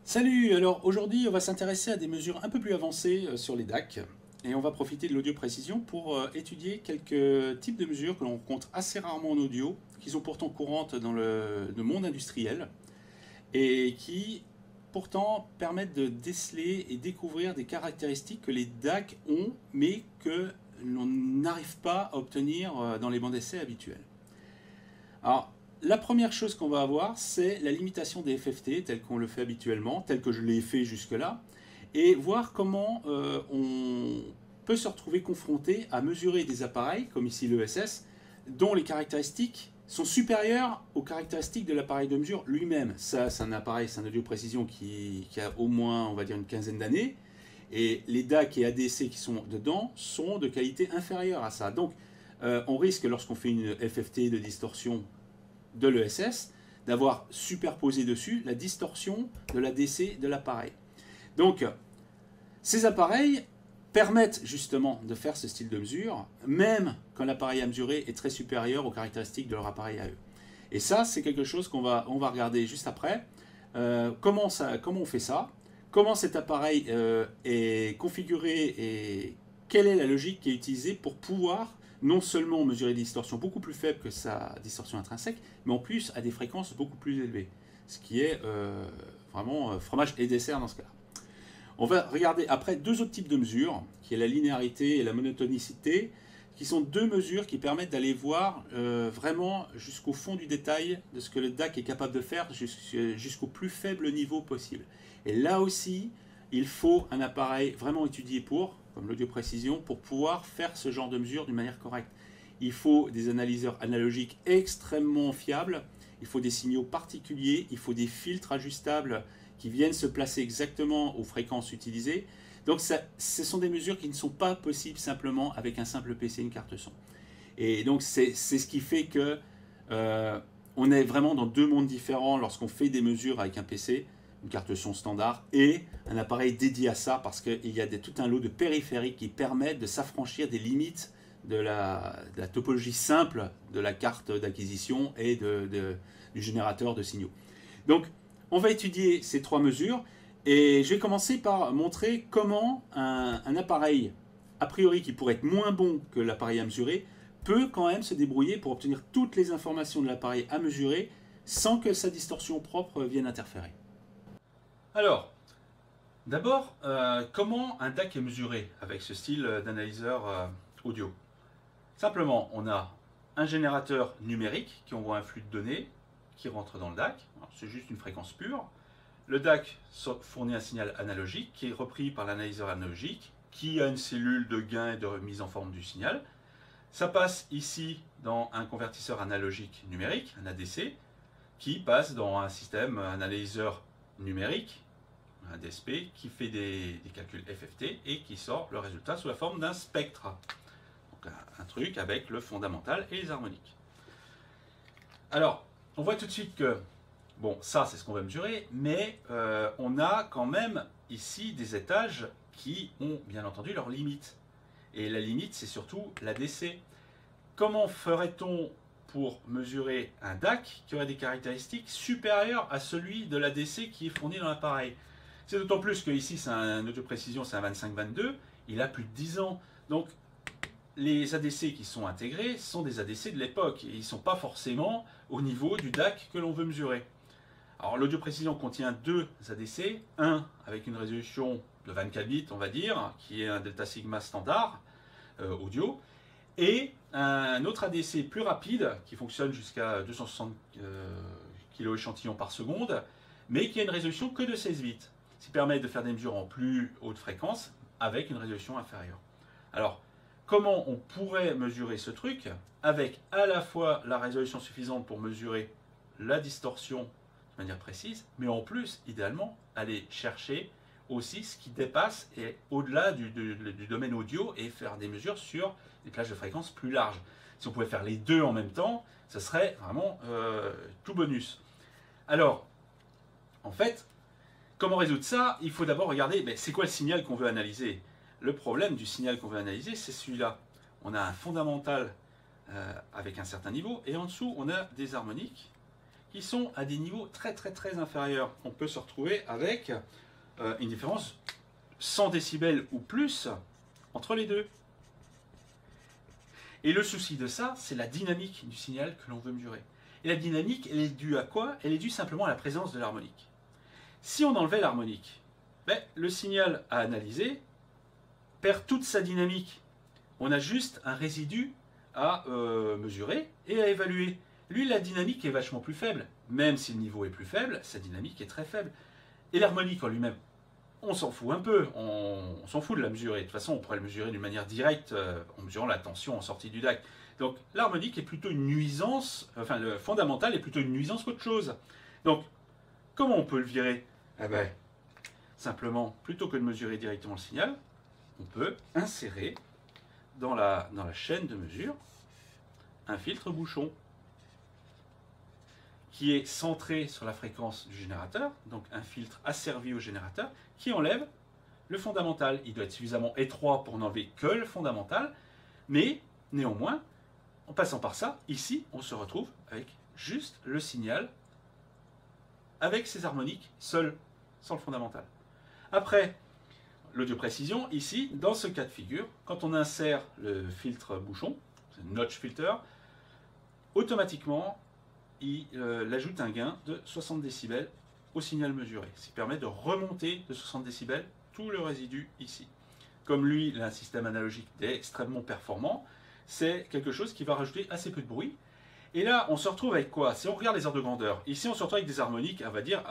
Salut, alors aujourd'hui on va s'intéresser à des mesures un peu plus avancées sur les DAC et on va profiter de l'audio précision pour étudier quelques types de mesures que l'on rencontre assez rarement en audio, qui sont pourtant courantes dans le monde industriel et qui pourtant permettent de déceler et découvrir des caractéristiques que les DAC ont mais que l'on n'arrive pas à obtenir dans les bancs d'essai habituels. Alors, la première chose qu'on va avoir, c'est la limitation des FFT, tel qu'on le fait habituellement, tel que je l'ai fait jusque-là, et voir comment on peut se retrouver confronté à mesurer des appareils, comme ici l'ESS, dont les caractéristiques sont supérieures aux caractéristiques de l'appareil de mesure lui-même. Ça, c'est un appareil, c'est un audio précision qui a au moins, on va dire, une quinzaine d'années, et les DAC et ADC qui sont dedans sont de qualité inférieure à ça. Donc, on risque, lorsqu'on fait une FFT de distorsion de l'ESS, d'avoir superposé dessus la distorsion de l'ADC de l'appareil. Donc, ces appareils permettent justement de faire ce style de mesure, même quand l'appareil à mesurer est très supérieur aux caractéristiques de leur appareil à eux. Et ça, c'est quelque chose qu'on va regarder juste après. Comment on fait ça? Comment cet appareil est configuré et quelle est la logique qui est utilisée pour pouvoir non seulement mesurer des distorsions beaucoup plus faibles que sa distorsion intrinsèque, mais en plus à des fréquences beaucoup plus élevées. Ce qui est vraiment fromage et dessert dans ce cas-là. On va regarder après deux autres types de mesures, qui est la linéarité et la monotonicité, qui sont deux mesures qui permettent d'aller voir vraiment jusqu'au fond du détail de ce que le DAC est capable de faire jusqu'au plus faible niveau possible. Et là aussi, il faut un appareil vraiment étudié comme l'audio précision, pour pouvoir faire ce genre de mesure d'une manière correcte. Il faut des analyseurs analogiques extrêmement fiables, il faut des signaux particuliers, il faut des filtres ajustables qui viennent se placer exactement aux fréquences utilisées. Donc ce sont des mesures qui ne sont pas possibles simplement avec un simple PC et une carte son. Et donc c'est ce qui fait que on est vraiment dans deux mondes différents lorsqu'on fait des mesures avec un PC, une carte son standard et un appareil dédié à ça, parce qu'il y a tout un lot de périphériques qui permettent de s'affranchir des limites de la topologie simple de la carte d'acquisition et du générateur de signaux. Donc on va étudier ces trois mesures et je vais commencer par montrer comment un appareil a priori qui pourrait être moins bon que l'appareil à mesurer peut quand même se débrouiller pour obtenir toutes les informations de l'appareil à mesurer sans que sa distorsion propre vienne interférer. Alors, d'abord, comment un DAC est mesuré avec ce style d'analyseur audio? Simplement, on a un générateur numérique qui envoie un flux de données qui rentre dans le DAC. C'est juste une fréquence pure. Le DAC fournit un signal analogique qui est repris par l'analyseur analogique qui a une cellule de gain et de remise en forme du signal. Ça passe ici dans un convertisseur analogique numérique, un ADC, qui passe dans un système, un analyseur numérique, un DSP, qui fait des calculs FFT et qui sort le résultat sous la forme d'un spectre. Donc un truc avec le fondamental et les harmoniques. Alors, on voit tout de suite que, bon, ça c'est ce qu'on va mesurer, mais on a quand même ici des étages qui ont bien entendu leurs limites. Et la limite, c'est surtout l'ADC. Comment ferait-on pour mesurer un DAC qui aurait des caractéristiques supérieures à celui de l'ADC qui est fourni dans l'appareil? C'est d'autant plus que ici, c'est un audio précision, c'est un 25-22, il a plus de 10 ans. Donc, les ADC qui sont intégrés sont des ADC de l'époque, et ils ne sont pas forcément au niveau du DAC que l'on veut mesurer. Alors, l'audio précision contient deux ADC, un avec une résolution de 24 bits, on va dire, qui est un delta sigma standard audio, et un autre ADC plus rapide, qui fonctionne jusqu'à 260 kilo échantillons par seconde, mais qui a une résolution que de 16 bits, ce qui permet de faire des mesures en plus haute fréquence avec une résolution inférieure. Alors, comment on pourrait mesurer ce truc avec à la fois la résolution suffisante pour mesurer la distorsion de manière précise, mais en plus, idéalement, aller chercher aussi ce qui dépasse et au-delà du domaine audio et faire des mesures sur des plages de fréquences plus larges. Si on pouvait faire les deux en même temps, ce serait vraiment tout bonus. Alors, en fait, comment résoudre ça? Il faut d'abord regarder, c'est quoi le signal qu'on veut analyser. Le problème du signal qu'on veut analyser, c'est celui-là. On a un fondamental avec un certain niveau, et en dessous, on a des harmoniques qui sont à des niveaux très inférieurs. On peut se retrouver avec une différence 100 décibels ou plus entre les deux. Et le souci de ça, c'est la dynamique du signal que l'on veut mesurer. Et la dynamique, elle est due à quoi? Elle est due simplement à la présence de l'harmonique. Si on enlevait l'harmonique, ben, le signal à analyser perd toute sa dynamique. On a juste un résidu à mesurer et à évaluer. Lui, la dynamique est vachement plus faible. Même si le niveau est plus faible, sa dynamique est très faible. Et l'harmonique en lui-même, on s'en fout un peu, on s'en fout de la mesurer. De toute façon, on pourrait le mesurer d'une manière directe en mesurant la tension en sortie du DAC. Donc l'harmonique est plutôt une nuisance, enfin le fondamental est plutôt une nuisance qu'autre chose. Donc, comment on peut le virer? Eh ben, simplement, plutôt que de mesurer directement le signal, on peut insérer dans la chaîne de mesure un filtre bouchon qui est centré sur la fréquence du générateur, donc un filtre asservi au générateur, qui enlève le fondamental. Il doit être suffisamment étroit pour n'enlever que le fondamental, mais néanmoins, en passant par ça, ici, on se retrouve avec juste le signal, avec ses harmoniques, seul, sans le fondamental. Après, l'audio-précision, ici, dans ce cas de figure, quand on insère le filtre bouchon, notch filter, automatiquement, il ajoute un gain de 60 décibels au signal mesuré. Ce qui permet de remonter de 60 décibels tout le résidu ici. Comme lui, il a un système analogique extrêmement performant, c'est quelque chose qui va rajouter assez peu de bruit. Et là, on se retrouve avec quoi? Si on regarde les ordres de grandeur, ici on se retrouve avec des harmoniques, on va dire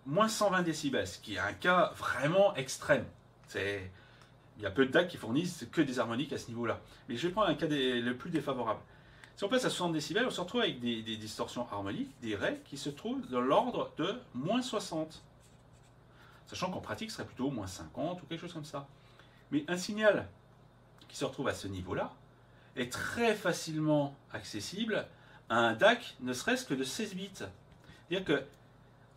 moins 120 décibels, ce qui est un cas vraiment extrême. Il y a peu de DAC qui fournissent que des harmoniques à ce niveau-là. Mais je vais prendre un cas le plus défavorable. Si on passe à 60 décibels, on se retrouve avec des distorsions harmoniques, des raies qui se trouvent dans l'ordre de moins 60. Sachant qu'en pratique, ce serait plutôt moins 50 ou quelque chose comme ça. Mais un signal qui se retrouve à ce niveau-là est très facilement accessible à un DAC, ne serait-ce que de 16 bits. C'est-à-dire que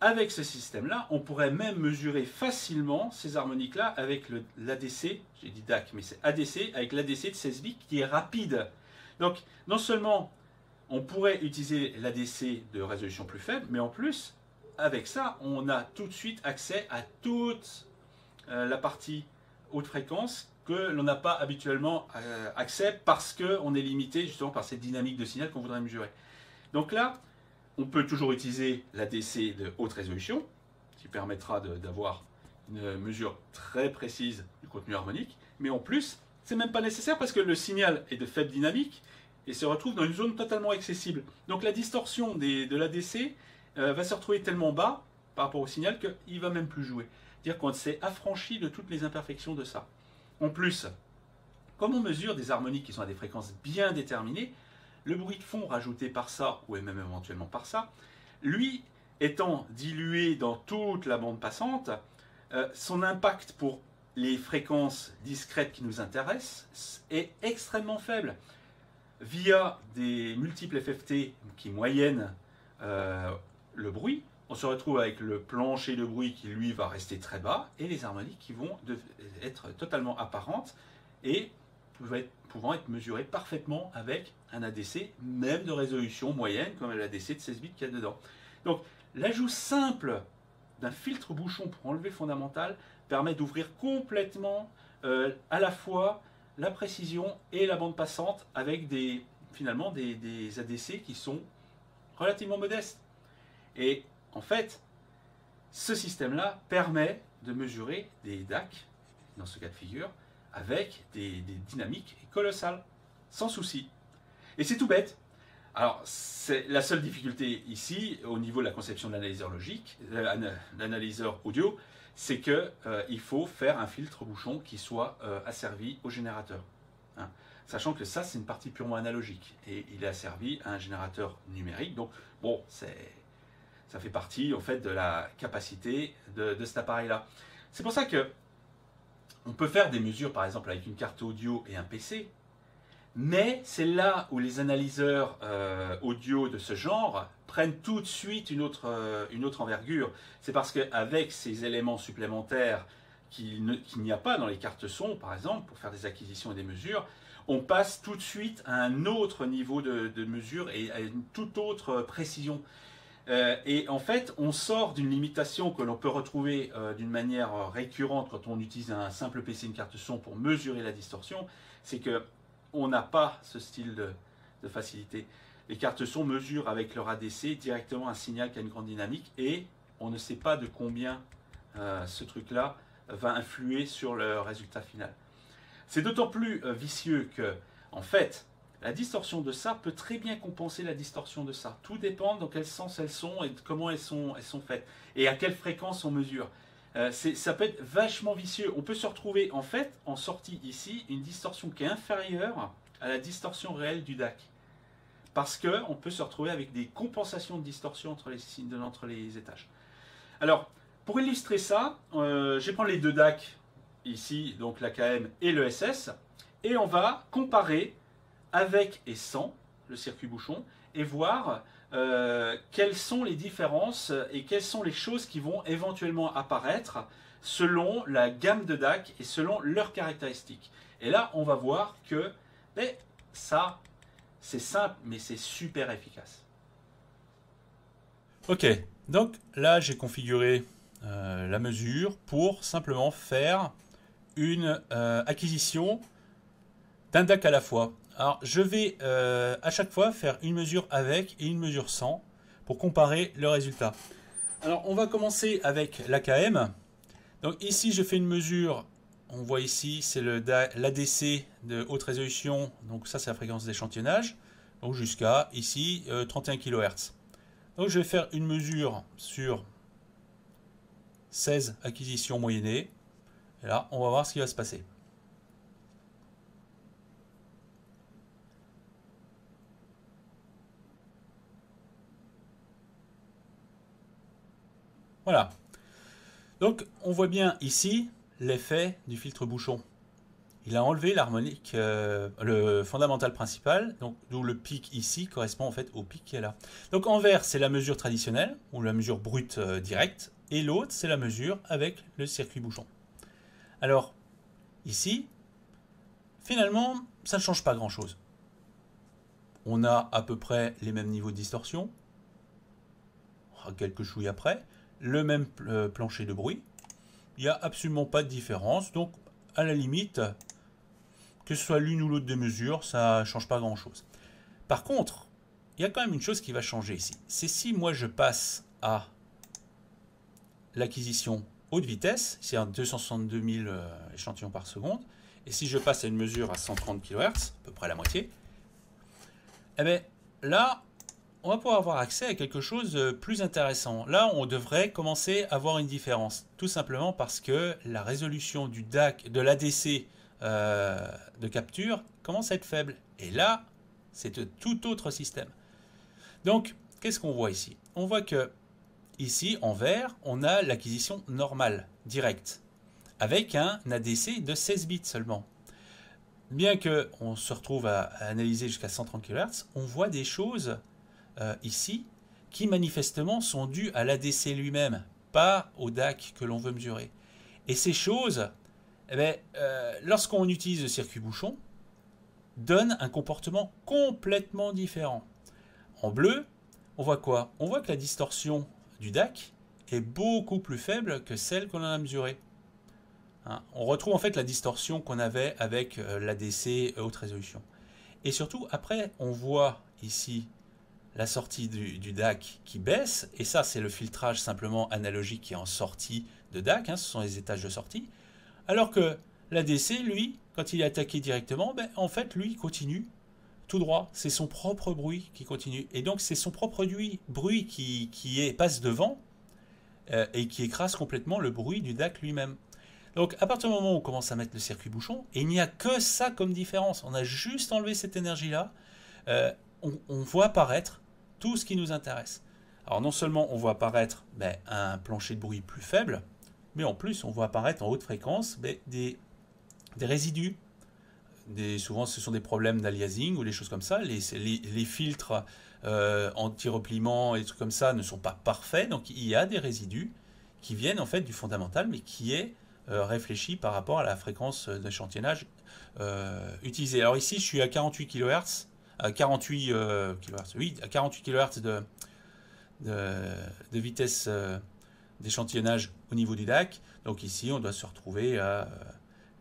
avec ce système-là, on pourrait même mesurer facilement ces harmoniques-là avec l'ADC, j'ai dit DAC, mais c'est ADC, avec l'ADC de 16 bits qui est rapide. Donc, non seulement on pourrait utiliser l'ADC de résolution plus faible, mais en plus, avec ça, on a tout de suite accès à toute la partie haute fréquence que l'on n'a pas habituellement accès parce qu'on est limité justement par cette dynamique de signal qu'on voudrait mesurer. Donc là, on peut toujours utiliser l'ADC de haute résolution, qui permettra d'avoir une mesure très précise du contenu harmonique, mais en plus, c'est même pas nécessaire parce que le signal est de faible dynamique et se retrouve dans une zone totalement accessible. Donc la distorsion de l'ADC va se retrouver tellement bas par rapport au signal qu'il ne va même plus jouer. C'est-à-dire qu'on s'est affranchi de toutes les imperfections de ça. En plus, comme on mesure des harmoniques qui sont à des fréquences bien déterminées, le bruit de fond rajouté par ça, ou même éventuellement par ça, lui étant dilué dans toute la bande passante, son impact pour les fréquences discrètes qui nous intéressent est extrêmement faible. Via des multiples FFT qui moyennent le bruit, on se retrouve avec le plancher de bruit qui lui va rester très bas et les harmoniques qui vont être totalement apparentes et pouvant être mesurées parfaitement avec un ADC, même de résolution moyenne, comme l'ADC de 16 bits qu'il y a dedans. Donc l'ajout simple d'un filtre bouchon pour enlever le fondamental permet d'ouvrir complètement à la fois la précision et la bande passante avec finalement des ADC qui sont relativement modestes. Et en fait, ce système-là permet de mesurer des DAC, dans ce cas de figure, avec des dynamiques colossales, sans souci. Et c'est tout bête. Alors, c'est la seule difficulté ici, au niveau de la conception de l'analyseur logique, l'analyseur audio, c'est qu'il faut faire un filtre bouchon qui soit asservi au générateur. Hein. Sachant que ça, c'est une partie purement analogique. Et il est asservi à un générateur numérique. Donc, bon, ça fait partie, en fait, de la capacité de cet appareil-là. C'est pour ça que on peut faire des mesures, par exemple, avec une carte audio et un PC. Mais c'est là où les analyseurs audio de ce genre prennent tout de suite une autre envergure. C'est parce qu'avec ces éléments supplémentaires qu'il n'y a pas dans les cartes son, par exemple, pour faire des acquisitions et des mesures, on passe tout de suite à un autre niveau de mesure et à une toute autre précision. Et en fait, on sort d'une limitation que l'on peut retrouver d'une manière récurrente quand on utilise un simple PC, une carte son pour mesurer la distorsion, c'est que on n'a pas ce style de facilité. Les cartes son mesurent avec leur ADC directement un signal qui a une grande dynamique et on ne sait pas de combien ce truc-là va influer sur le résultat final. C'est d'autant plus vicieux que, en fait, la distorsion de ça peut très bien compenser la distorsion de ça. Tout dépend dans quel sens elles sont et comment elles sont faites. Et à quelle fréquence on mesure. Ça peut être vachement vicieux. On peut se retrouver, en fait, en sortie ici, une distorsion qui est inférieure à la distorsion réelle du DAC. Parce qu'on peut se retrouver avec des compensations de distorsion entre les étages. Alors, pour illustrer ça, je vais prendre les deux DAC ici, donc l'AKM et le SS, et on va comparer avec et sans le circuit bouchon et voir quelles sont les différences et quelles sont les choses qui vont éventuellement apparaître selon la gamme de DAC et selon leurs caractéristiques. Et là, on va voir que ça, c'est simple, mais c'est super efficace. Ok, donc là j'ai configuré la mesure pour simplement faire une acquisition d'un DAC à la fois. Alors je vais à chaque fois faire une mesure avec et une mesure sans pour comparer le résultat. Alors on va commencer avec l'AKM. Donc ici je fais une mesure, on voit ici c'est l'ADC de haute résolution, donc ça c'est la fréquence d'échantillonnage, donc jusqu'à ici 31 kHz. Donc je vais faire une mesure sur 16 acquisitions moyennées. Et là on va voir ce qui va se passer. Voilà. Donc on voit bien ici l'effet du filtre bouchon. Il a enlevé l'harmonique, le fondamental principal, donc d'où le pic ici correspond en fait au pic qui est là. Donc en vert c'est la mesure traditionnelle ou la mesure brute directe, et l'autre c'est la mesure avec le circuit bouchon. Alors ici, finalement ça ne change pas grand chose. On a à peu près les mêmes niveaux de distorsion, quelques chouilles après, le même plancher de bruit, il n'y a absolument pas de différence, donc à la limite, que ce soit l'une ou l'autre des mesures, ça ne change pas grand chose. Par contre, il y a quand même une chose qui va changer ici, c'est si moi je passe à l'acquisition haute vitesse, c'est à 262 000 échantillons par seconde, et si je passe à une mesure à 130 kHz, à peu près la moitié, eh bien là, on va pouvoir avoir accès à quelque chose de plus intéressant. Là, on devrait commencer à voir une différence. Tout simplement parce que la résolution du DAC, de l'ADC de capture commence à être faible. Et là, c'est un tout autre système. Donc, qu'est-ce qu'on voit ici? On voit que ici, en vert, on a l'acquisition normale, directe, avec un ADC de 16 bits seulement. Bien qu'on se retrouve à analyser jusqu'à 130 kHz, on voit des choses ici, qui manifestement sont dues à l'ADC lui-même, pas au DAC que l'on veut mesurer. Et ces choses, lorsqu'on utilise le circuit bouchon, donnent un comportement complètement différent. En bleu, on voit quoi? On voit que la distorsion du DAC est beaucoup plus faible que celle qu'on a mesurée. On retrouve en fait la distorsion qu'on avait avec l'ADC haute résolution. Et surtout, après, on voit ici la sortie du DAC qui baisse, et ça c'est le filtrage simplement analogique qui est en sortie de DAC, ce sont les étages de sortie, alors que l'ADC, lui, quand il est attaqué directement, en fait, lui, il continue tout droit, c'est son propre bruit qui continue, et donc c'est son propre bruit qui passe devant, et qui écrase complètement le bruit du DAC lui-même. Donc à partir du moment où on commence à mettre le circuit bouchon, et il n'y a que ça comme différence, on a juste enlevé cette énergie-là, on voit apparaître tout ce qui nous intéresse. Alors non seulement on voit apparaître un plancher de bruit plus faible, mais en plus on voit apparaître en haute fréquence des résidus. Souvent ce sont des problèmes d'aliasing ou des choses comme ça. Les filtres anti-repliement et des trucs comme ça ne sont pas parfaits, donc il y a des résidus qui viennent en fait du fondamental, mais qui est réfléchi par rapport à la fréquence d'échantillonnage utilisée. Alors ici je suis à 48 kHz, à 48 kHz, oui, à 48 kHz de vitesse d'échantillonnage au niveau du DAC. Donc ici, on doit se retrouver à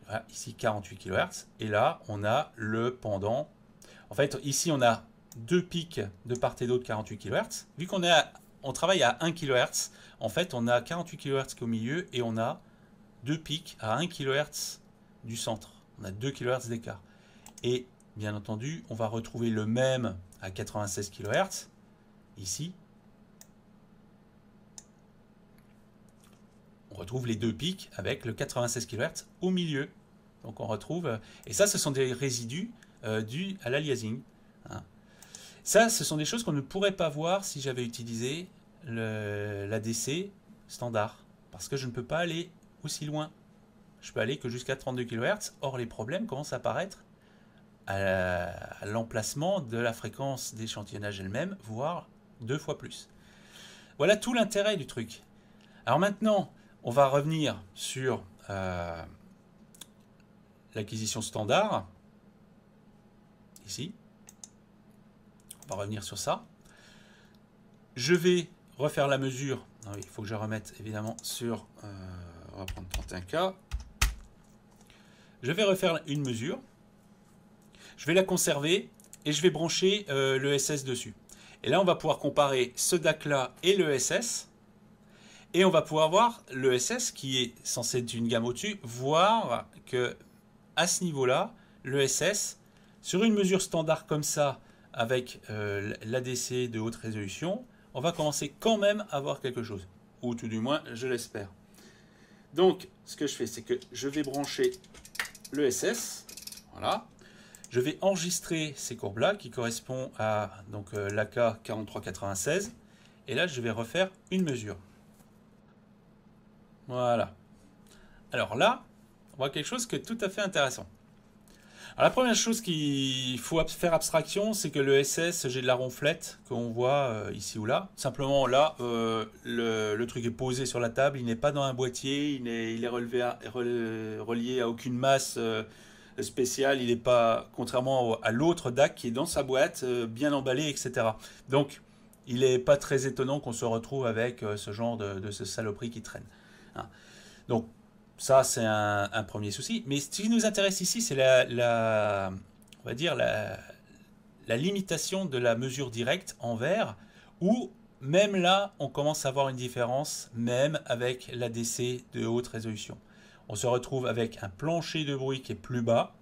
voilà, ici 48 kHz. Et là, on a le pendant. En fait, ici, on a deux pics de part et d'autre 48 kHz. Vu on travaille à 1 kHz, en fait, on a 48 kHz au milieu et on a deux pics à 1 kHz du centre. On a 2 kHz d'écart. Et bien entendu, on va retrouver le même à 96 kHz, ici. On retrouve les deux pics avec le 96 kHz au milieu. Donc on retrouve... Et ça, ce sont des résidus dus à l'aliasing. Hein. Ça, ce sont des choses qu'on ne pourrait pas voir si j'avais utilisé l'ADC standard. Parce que je ne peux pas aller aussi loin. Je peux aller que jusqu'à 32 kHz. Or, les problèmes commencent à apparaître à l'emplacement de la fréquence d'échantillonnage elle-même, voire 2 fois plus. Voilà tout l'intérêt du truc. Alors maintenant, on va revenir sur l'acquisition standard. Ici. On va revenir sur ça. Je vais refaire la mesure. Ah oui, il faut que je remette évidemment sur... on va prendre 31K. Je vais refaire une mesure. Je vais la conserver et je vais brancher le SS dessus. Et là, on va pouvoir comparer ce DAC-là et le SS. Et on va pouvoir voir le SS qui est censé être une gamme au-dessus, voir que à ce niveau-là, le SS, sur une mesure standard comme ça, avec l'ADC de haute résolution, on va commencer quand même à voir quelque chose. Ou tout du moins, je l'espère. Donc, ce que je fais, c'est que je vais brancher le SS. Voilà. Je vais enregistrer ces courbes-là qui correspondent à l'AK 4396. Et là, je vais refaire une mesure. Voilà. Alors là, on voit quelque chose qui est tout à fait intéressant. Alors la première chose qu'il faut faire abstraction, c'est que le SS, j'ai de la ronflette qu'on voit ici ou là. Simplement là, le truc est posé sur la table, il n'est pas dans un boîtier, il est relié à aucune masse spéciale, il n'est pas, contrairement à l'autre DAC qui est dans sa boîte, bien emballé, etc. Donc, il n'est pas très étonnant qu'on se retrouve avec ce genre de saloperie qui traîne. Hein. Donc, ça, c'est un premier souci. Mais ce qui nous intéresse ici, c'est on va dire la limitation de la mesure directe en verre, où même là, on commence à avoir une différence, même avec l'ADC de haute résolution. On se retrouve avec un plancher de bruit qui est plus bas.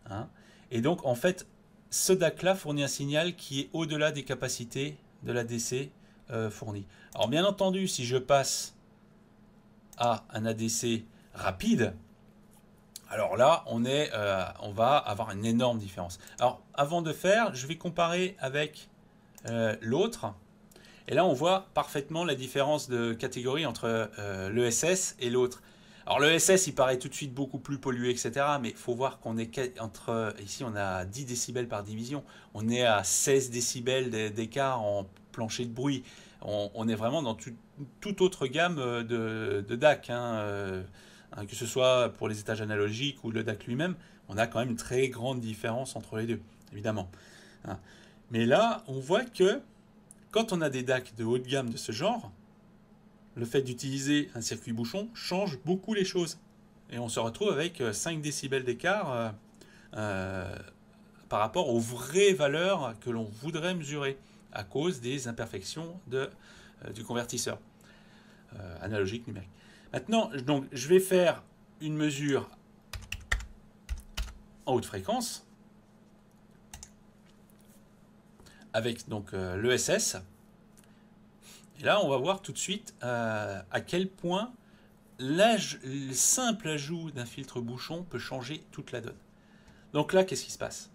Hein, et donc, en fait, ce DAC-là fournit un signal qui est au-delà des capacités de l'ADC fournies. Alors, bien entendu, si je passe à un ADC rapide, alors là, on va avoir une énorme différence. Alors, avant de faire, je vais comparer avec l'autre. Et là, on voit parfaitement la différence de catégorie entre le SS et l'autre. Alors, le SS, il paraît tout de suite beaucoup plus pollué, etc. Mais il faut voir qu'on est ici, on a 10 décibels par division. On est à 16 décibels d'écart en plancher de bruit. On est vraiment dans toute autre gamme de DAC. Hein, que ce soit pour les étages analogiques ou le DAC lui-même, on a quand même une très grande différence entre les deux, évidemment. Hein. Mais là, on voit que quand on a des DAC de haute gamme de ce genre, le fait d'utiliser un circuit bouchon change beaucoup les choses. Et on se retrouve avec 5 décibels d'écart par rapport aux vraies valeurs que l'on voudrait mesurer à cause des imperfections du convertisseur analogique numérique. Maintenant, donc, je vais faire une mesure en haute fréquence avec donc l'ESS. Et là, on va voir tout de suite à quel point le simple ajout d'un filtre bouchon peut changer toute la donne. Donc là, qu'est-ce qui se passe?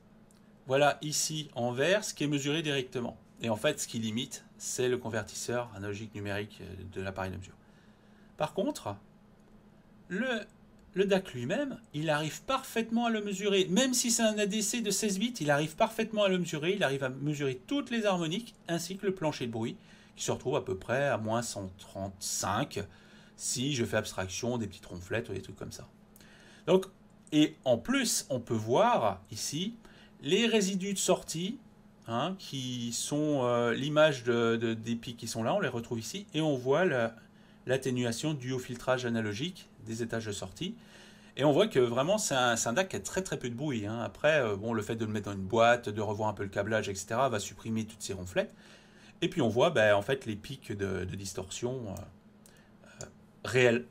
Voilà ici en vert ce qui est mesuré directement. Et en fait, ce qui limite, c'est le convertisseur analogique numérique de l'appareil de mesure. Par contre, le DAC lui-même, il arrive parfaitement à le mesurer. Même si c'est un ADC de 16 bits, il arrive parfaitement à le mesurer. Il arrive à mesurer toutes les harmoniques ainsi que le plancher de bruit qui se retrouve à peu près à moins 135 si je fais abstraction des petites ronflettes ou des trucs comme ça. Donc, et en plus, on peut voir ici les résidus de sortie hein, qui sont l'image des pics qui sont là, on les retrouve ici, et on voit l'atténuation due au filtrage analogique des étages de sortie. Et on voit que vraiment c'est un DAC qui a très très peu de bruit, hein. Après, bon, le fait de le mettre dans une boîte, de revoir un peu le câblage, etc., va supprimer toutes ces ronflettes. Et puis on voit en fait les pics de distorsion réels.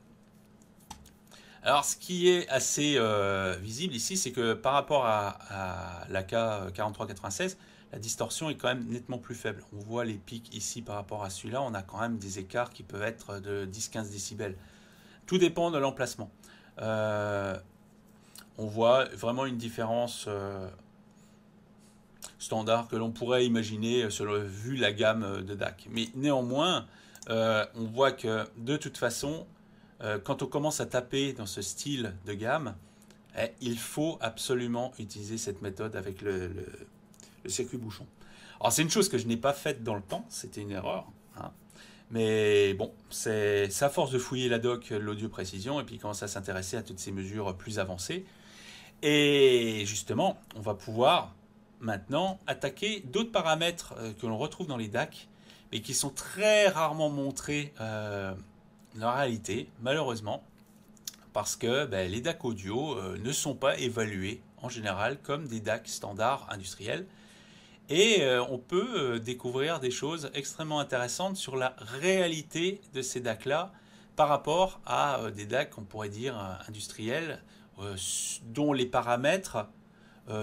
Alors ce qui est assez visible ici, c'est que par rapport à l'AK 4396, la distorsion est quand même nettement plus faible. On voit les pics ici par rapport à celui-là, on a quand même des écarts qui peuvent être de 10-15 décibels. Tout dépend de l'emplacement. On voit vraiment une différence standard que l'on pourrait imaginer vu la gamme de DAC. Mais néanmoins, on voit que de toute façon, quand on commence à taper dans ce style de gamme, il faut absolument utiliser cette méthode avec le circuit bouchon. Alors c'est une chose que je n'ai pas faite dans le temps, c'était une erreur, hein. Mais bon, c'est à force de fouiller la doc, l'audio précision, et puis commencer à s'intéresser à toutes ces mesures plus avancées. Et justement, on va pouvoir maintenant attaquer d'autres paramètres que l'on retrouve dans les DAC, mais qui sont très rarement montrés dans la réalité, malheureusement, parce que les DAC audio ne sont pas évalués en général comme des DAC standards industriels. Et on peut découvrir des choses extrêmement intéressantes sur la réalité de ces DAC-là par rapport à des DAC, on pourrait dire, industriels, dont les paramètres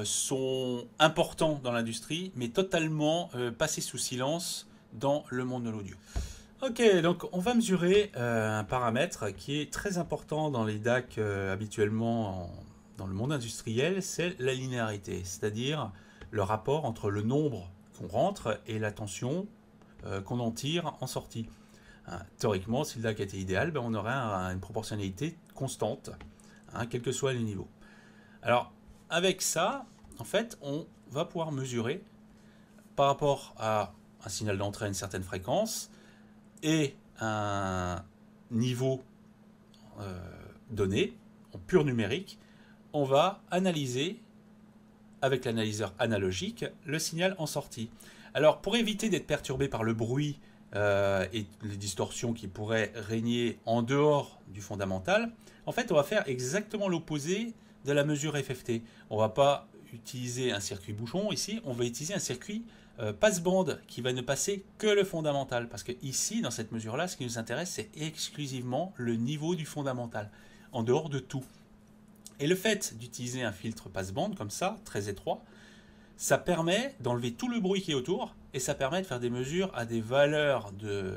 sont importants dans l'industrie, mais totalement passés sous silence dans le monde de l'audio. Ok, donc on va mesurer un paramètre qui est très important dans les DAC habituellement dans le monde industriel, c'est la linéarité, c'est-à-dire le rapport entre le nombre qu'on rentre et la tension qu'on en tire en sortie. Théoriquement, si le DAC était idéal, on aurait une proportionnalité constante, quel que soit le niveau. Alors, avec ça, en fait, on va pouvoir mesurer par rapport à un signal d'entrée à une certaine fréquence et un niveau donné, en pur numérique, on va analyser avec l'analyseur analogique le signal en sortie. Alors pour éviter d'être perturbé par le bruit et les distorsions qui pourraient régner en dehors du fondamental, en fait on va faire exactement l'opposé de la mesure FFT. On ne va pas utiliser un circuit bouchon ici, on va utiliser un circuit passe-bande qui va ne passer que le fondamental. Parce que ici, dans cette mesure-là, ce qui nous intéresse, c'est exclusivement le niveau du fondamental, en dehors de tout. Et le fait d'utiliser un filtre passe-bande comme ça, très étroit, ça permet d'enlever tout le bruit qui est autour et ça permet de faire des mesures à des valeurs de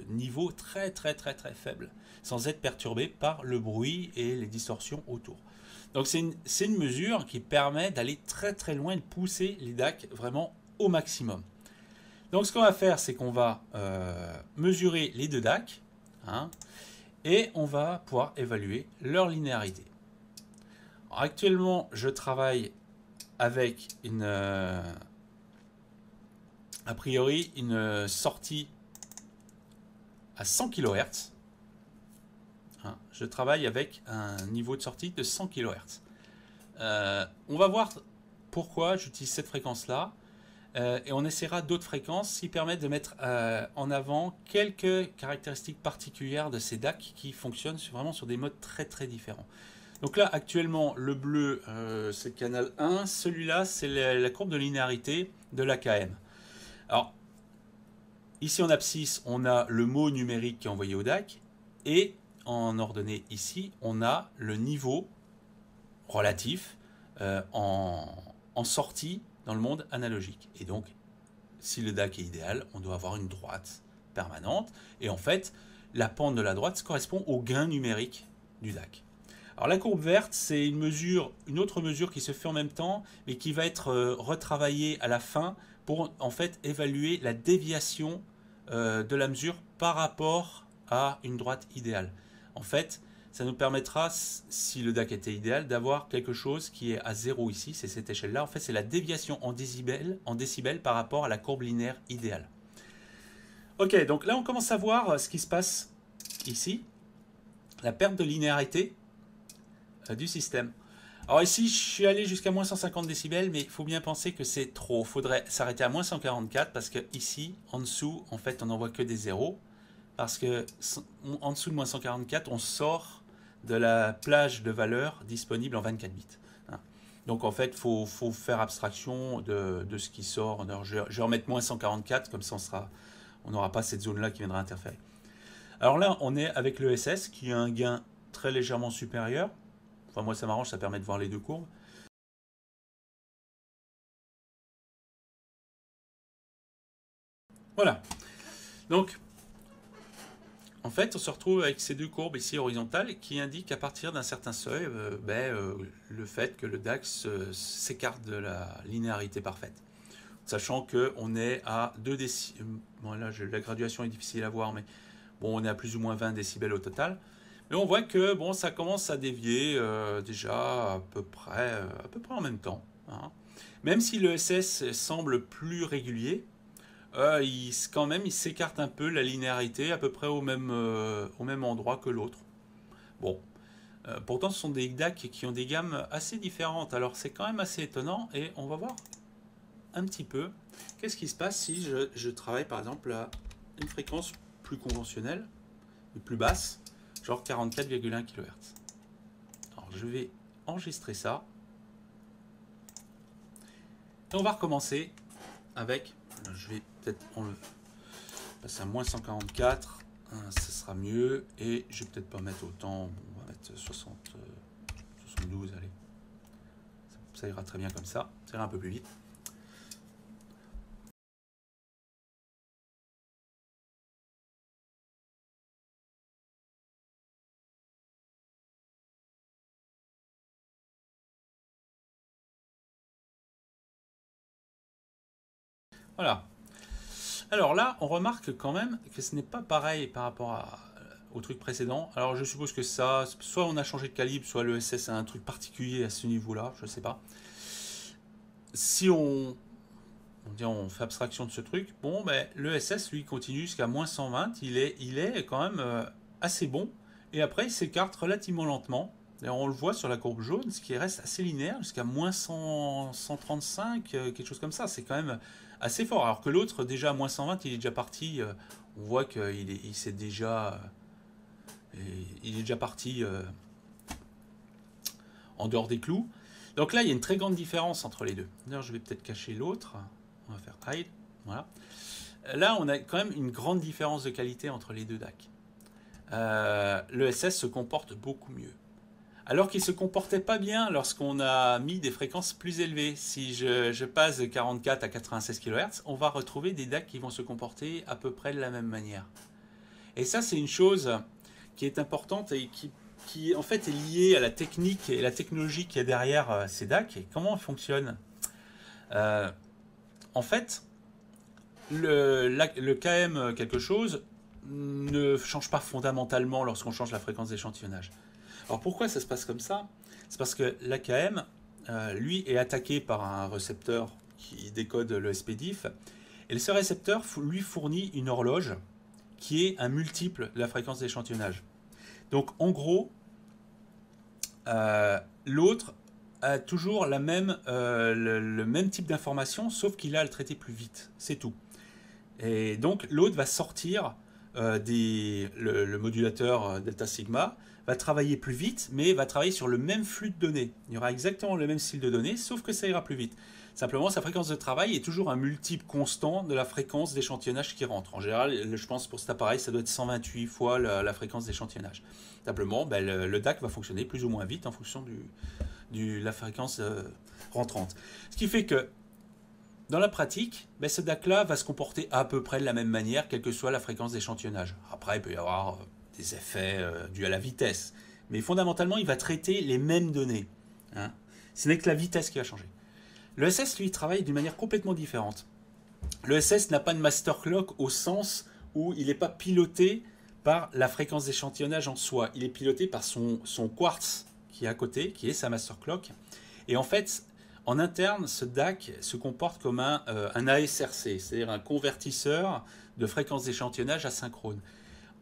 niveau très très très très faibles, sans être perturbé par le bruit et les distorsions autour. Donc c'est une mesure qui permet d'aller très très loin et de pousser les DAC vraiment au maximum. Donc ce qu'on va faire, c'est qu'on va mesurer les deux DAC et on va pouvoir évaluer leur linéarité. Alors, actuellement, je travaille avec a priori une sortie à 100 kHz. Je travaille avec un niveau de sortie de 100 kHz. On va voir pourquoi j'utilise cette fréquence-là. Et on essaiera d'autres fréquences qui permettent de mettre en avant quelques caractéristiques particulières de ces DAC qui fonctionnent vraiment sur des modes très très différents. Donc là, actuellement, le bleu, c'est le canal 1. Celui-là, c'est la courbe de linéarité de l'AKM. Alors, ici en abscisse, on a le mot numérique qui est envoyé au DAC. Et en ordonnée ici, on a le niveau relatif en sortie dans le monde analogique. Et donc, si le DAC est idéal, on doit avoir une droite permanente. Et en fait, la pente de la droite correspond au gain numérique du DAC. Alors la courbe verte, c'est une autre mesure qui se fait en même temps, mais qui va être retravaillée à la fin pour en fait évaluer la déviation de la mesure par rapport à une droite idéale. En fait, ça nous permettra, si le DAC était idéal, d'avoir quelque chose qui est à 0 ici, c'est cette échelle-là. En fait, c'est la déviation en décibels par rapport à la courbe linéaire idéale. Ok, donc là, on commence à voir ce qui se passe ici. La perte de linéarité du système. Alors ici, je suis allé jusqu'à moins 150 décibels, mais il faut bien penser que c'est trop. Il faudrait s'arrêter à moins 144 parce que ici, en dessous, en fait, on n'en voit que des zéros. Parce que en dessous de moins 144, on sort de la plage de valeurs disponible en 24 bits. Hein. Donc en fait, il faut faire abstraction de ce qui sort. Alors, je vais remettre moins 144, comme ça on n'aura pas cette zone-là qui viendra interférer. Alors là, on est avec le SS qui a un gain très légèrement supérieur. Enfin, moi, ça m'arrange, ça permet de voir les deux courbes. Voilà. Donc, en fait, on se retrouve avec ces deux courbes ici horizontales qui indiquent à partir d'un certain seuil le fait que le DAX s'écarte de la linéarité parfaite. Sachant qu'on est à 2 décibels. Bon, là, la graduation est difficile à voir, mais bon, on est à plus ou moins 20 décibels au total. Mais on voit que bon, ça commence à dévier déjà à peu près en même temps. Hein. Même si le SS semble plus régulier, quand même, il s'écarte un peu la linéarité à peu près au même endroit que l'autre. Bon, pourtant, ce sont des DAC qui ont des gammes assez différentes. Alors, c'est quand même assez étonnant et on va voir un petit peu qu'est-ce qui se passe si je travaille par exemple à une fréquence plus conventionnelle, plus basse, genre 44,1 kHz. Alors, je vais enregistrer ça. Et on va recommencer avec, je vais peut-être passer à moins 144, ça sera mieux, et je vais peut-être pas mettre autant, bon, on va mettre 72, allez, ça ira très bien comme ça ira un peu plus vite. Voilà. Alors là, on remarque quand même que ce n'est pas pareil par rapport au truc précédent. Alors je suppose que ça, soit on a changé de calibre, soit le SS a un truc particulier à ce niveau-là, je ne sais pas. Si on fait abstraction de ce truc, bon, ben, le SS, lui, continue jusqu'à moins 120, il est quand même assez bon, et après il s'écarte relativement lentement. D'ailleurs, on le voit sur la courbe jaune, ce qui reste assez linéaire, jusqu'à moins 135, quelque chose comme ça, c'est quand même assez fort. Alors que l'autre, déjà à moins 120, il est déjà parti, on voit qu'il est, il est déjà parti en dehors des clous. Donc là, il y a une très grande différence entre les deux. D'ailleurs, je vais peut-être cacher l'autre. On va faire hide. Voilà. Là, on a quand même une grande différence de qualité entre les deux DAC. Le SS se comporte beaucoup mieux. Alors qu'il ne se comportait pas bien lorsqu'on a mis des fréquences plus élevées. Si je passe de 44 à 96 kHz, on va retrouver des DAC qui vont se comporter à peu près de la même manière. Et ça, c'est une chose qui est importante et qui en fait est liée à la technique et la technologie qui est derrière ces DAC et comment elles fonctionnent. En fait, le KM quelque chose ne change pas fondamentalement lorsqu'on change la fréquence d'échantillonnage. Alors pourquoi ça se passe comme ça? C'est parce que l'AKM, lui, est attaqué par un récepteur qui décode le SPDIF, et ce récepteur lui fournit une horloge qui est un multiple de la fréquence d'échantillonnage. Donc en gros, l'autre a toujours le même type d'information, sauf qu'il a à le traiter plus vite, c'est tout. Et donc l'autre va sortir, le modulateur delta sigma, va travailler plus vite, mais va travailler sur le même flux de données. Il y aura exactement le même style de données, sauf que ça ira plus vite. Simplement, sa fréquence de travail est toujours un multiple constant de la fréquence d'échantillonnage qui rentre. En général, je pense pour cet appareil, ça doit être 128 fois la fréquence d'échantillonnage. Simplement, ben, le DAC va fonctionner plus ou moins vite en fonction de la fréquence rentrante. Ce qui fait que, dans la pratique, ben, ce DAC-là va se comporter à peu près de la même manière, quelle que soit la fréquence d'échantillonnage. Après, il peut y avoir des effets dus à la vitesse. Mais fondamentalement, il va traiter les mêmes données. Hein. Ce n'est que la vitesse qui va changer. Le SS, lui, travaille d'une manière complètement différente. Le SS n'a pas de master clock au sens où il n'est pas piloté par la fréquence d'échantillonnage en soi. Il est piloté par son quartz qui est à côté, qui est sa master clock. Et en fait, en interne, ce DAC se comporte comme un ASRC, c'est-à-dire un convertisseur de fréquence d'échantillonnage asynchrone.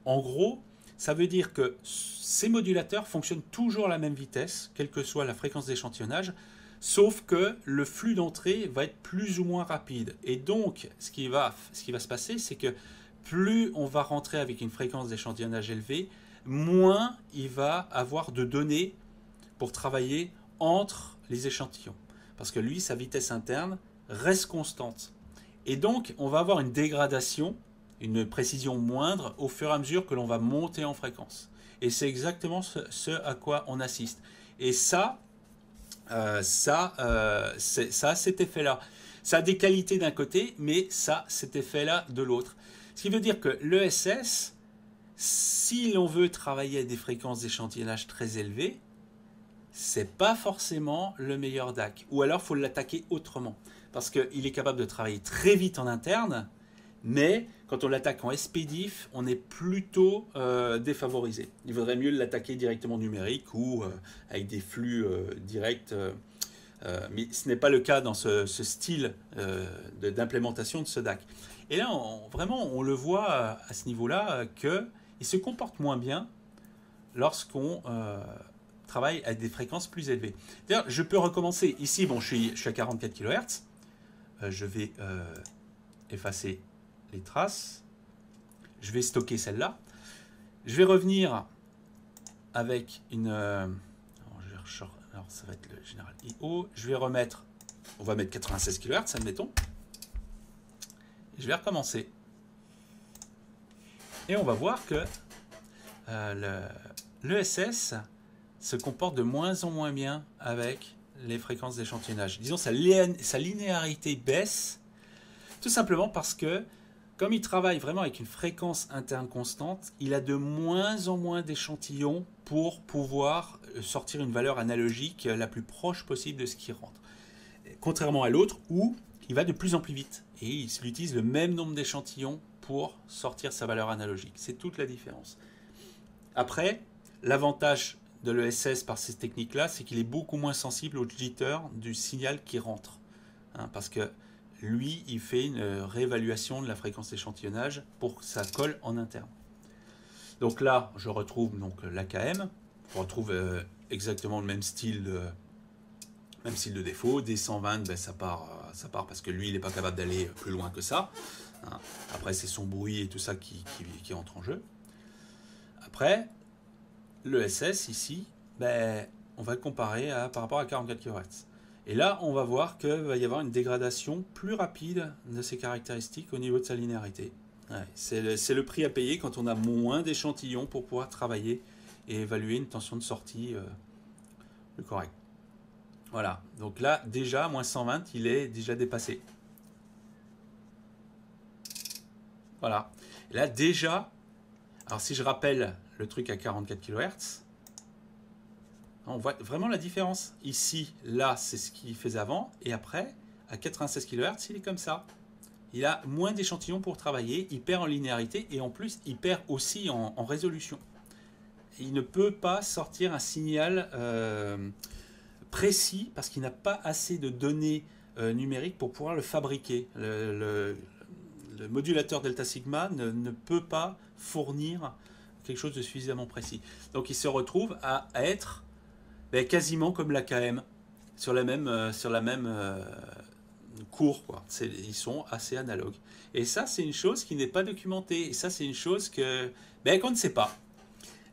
En gros, ça veut dire que ces modulateurs fonctionnent toujours à la même vitesse, quelle que soit la fréquence d'échantillonnage, sauf que le flux d'entrée va être plus ou moins rapide. Et donc, ce qui va se passer, c'est que plus on va rentrer avec une fréquence d'échantillonnage élevée, moins il va avoir de données pour travailler entre les échantillons. Parce que lui, sa vitesse interne reste constante. Et donc, on va avoir une dégradation, une précision moindre au fur et à mesure que l'on va monter en fréquence. Et c'est exactement ce à quoi on assiste. Et ça a cet effet-là. Ça a des qualités d'un côté, mais ça a cet effet-là de l'autre. Ce qui veut dire que l'ESS, si l'on veut travailler à des fréquences d'échantillonnage très élevées, c'est pas forcément le meilleur DAC. Ou alors, il faut l'attaquer autrement. Parce qu'il est capable de travailler très vite en interne, mais quand on l'attaque en SPDIF, on est plutôt défavorisé. Il vaudrait mieux l'attaquer directement numérique ou avec des flux directs. Mais ce n'est pas le cas dans ce style d'implémentation de ce DAC. Et là, vraiment, on le voit à ce niveau-là qu'il se comporte moins bien lorsqu'on travaille à des fréquences plus élevées. D'ailleurs, je peux recommencer. Ici, bon, je suis à 44 kHz. Je vais effacer les traces. Je vais stocker celle-là. Je vais revenir avec une... alors, ça va être le général IO. Je vais remettre... On va mettre 96 kHz, admettons. Je vais recommencer. Et on va voir que l'ESS se comporte de moins en moins bien avec les fréquences d'échantillonnage. Disons, sa linéarité baisse, tout simplement parce que, comme il travaille vraiment avec une fréquence interne constante, il a de moins en moins d'échantillons pour pouvoir sortir une valeur analogique la plus proche possible de ce qui rentre. Contrairement à l'autre, où il va de plus en plus vite, et il utilise le même nombre d'échantillons pour sortir sa valeur analogique. C'est toute la différence. Après, l'avantage de l'ESS par ces techniques-là, c'est qu'il est beaucoup moins sensible au jitter du signal qui rentre. Parce que lui, il fait une réévaluation de la fréquence d'échantillonnage pour que ça colle en interne. Donc là, je retrouve l'AKM. Je retrouve exactement le même style de défaut. Dès 120, ben, ça part parce que lui, il n'est pas capable d'aller plus loin que ça. Après, c'est son bruit et tout ça qui entre en jeu. Après, l'ESS ici, ben, on va le comparer par rapport à 44 kHz. Et là, on va voir qu'il va y avoir une dégradation plus rapide de ses caractéristiques au niveau de sa linéarité. Ouais, c'est le prix à payer quand on a moins d'échantillons pour pouvoir travailler et évaluer une tension de sortie plus correcte. Voilà, donc là, déjà, moins 120, il est déjà dépassé. Voilà. Et là, déjà, alors si je rappelle le truc à 44 kHz, on voit vraiment la différence. Ici, là, c'est ce qu'il faisait avant. Et après, à 96 kHz, il est comme ça. Il a moins d'échantillons pour travailler, il perd en linéarité et en plus, il perd aussi en résolution. Il ne peut pas sortir un signal précis parce qu'il n'a pas assez de données numériques pour pouvoir le fabriquer. Le modulateur delta sigma ne peut pas fournir quelque chose de suffisamment précis. Donc il se retrouve à être quasiment comme l'AKM sur la même cour, quoi. Ils sont assez analogues. Et ça, c'est une chose qui n'est pas documentée. Et ça, c'est une chose qu'on ne sait pas.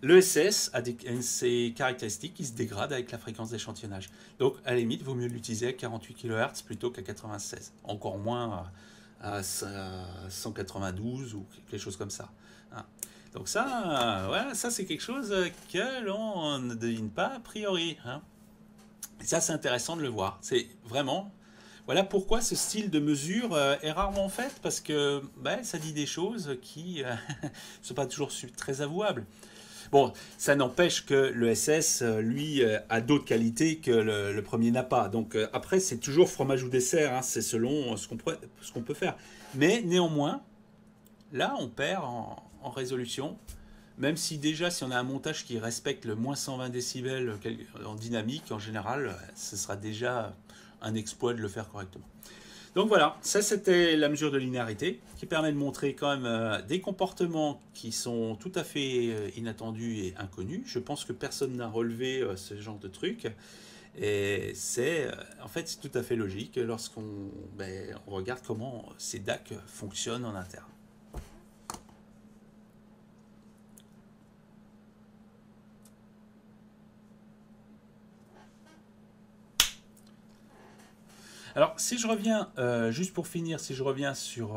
L'ESS a ses caractéristiques qui se dégradent avec la fréquence d'échantillonnage. Donc, à la limite, il vaut mieux l'utiliser à 48 kHz plutôt qu'à 96. Encore moins à 192 ou quelque chose comme ça. Donc ça, voilà, ça c'est quelque chose que l'on ne devine pas a priori. Et ça, c'est intéressant de le voir. C'est vraiment... Voilà pourquoi ce style de mesure est rarement fait, parce que ça dit des choses qui ne sont pas toujours très avouables. Bon, ça n'empêche que l'ESS, lui, a d'autres qualités que le premier n'a pas. Donc après, c'est toujours fromage ou dessert, c'est selon ce qu'on peut faire. Mais néanmoins, là, on perd en résolution, même si déjà, si on a un montage qui respecte le moins 120 décibels en dynamique, en général, ce sera déjà un exploit de le faire correctement. Donc voilà, ça c'était la mesure de linéarité qui permet de montrer quand même des comportements qui sont tout à fait inattendus et inconnus. Je pense que personne n'a relevé ce genre de truc. Et c'est en fait c'est tout à fait logique lorsqu'on on regarde comment ces DAC fonctionnent en interne. Alors si je reviens, juste pour finir, si je reviens sur...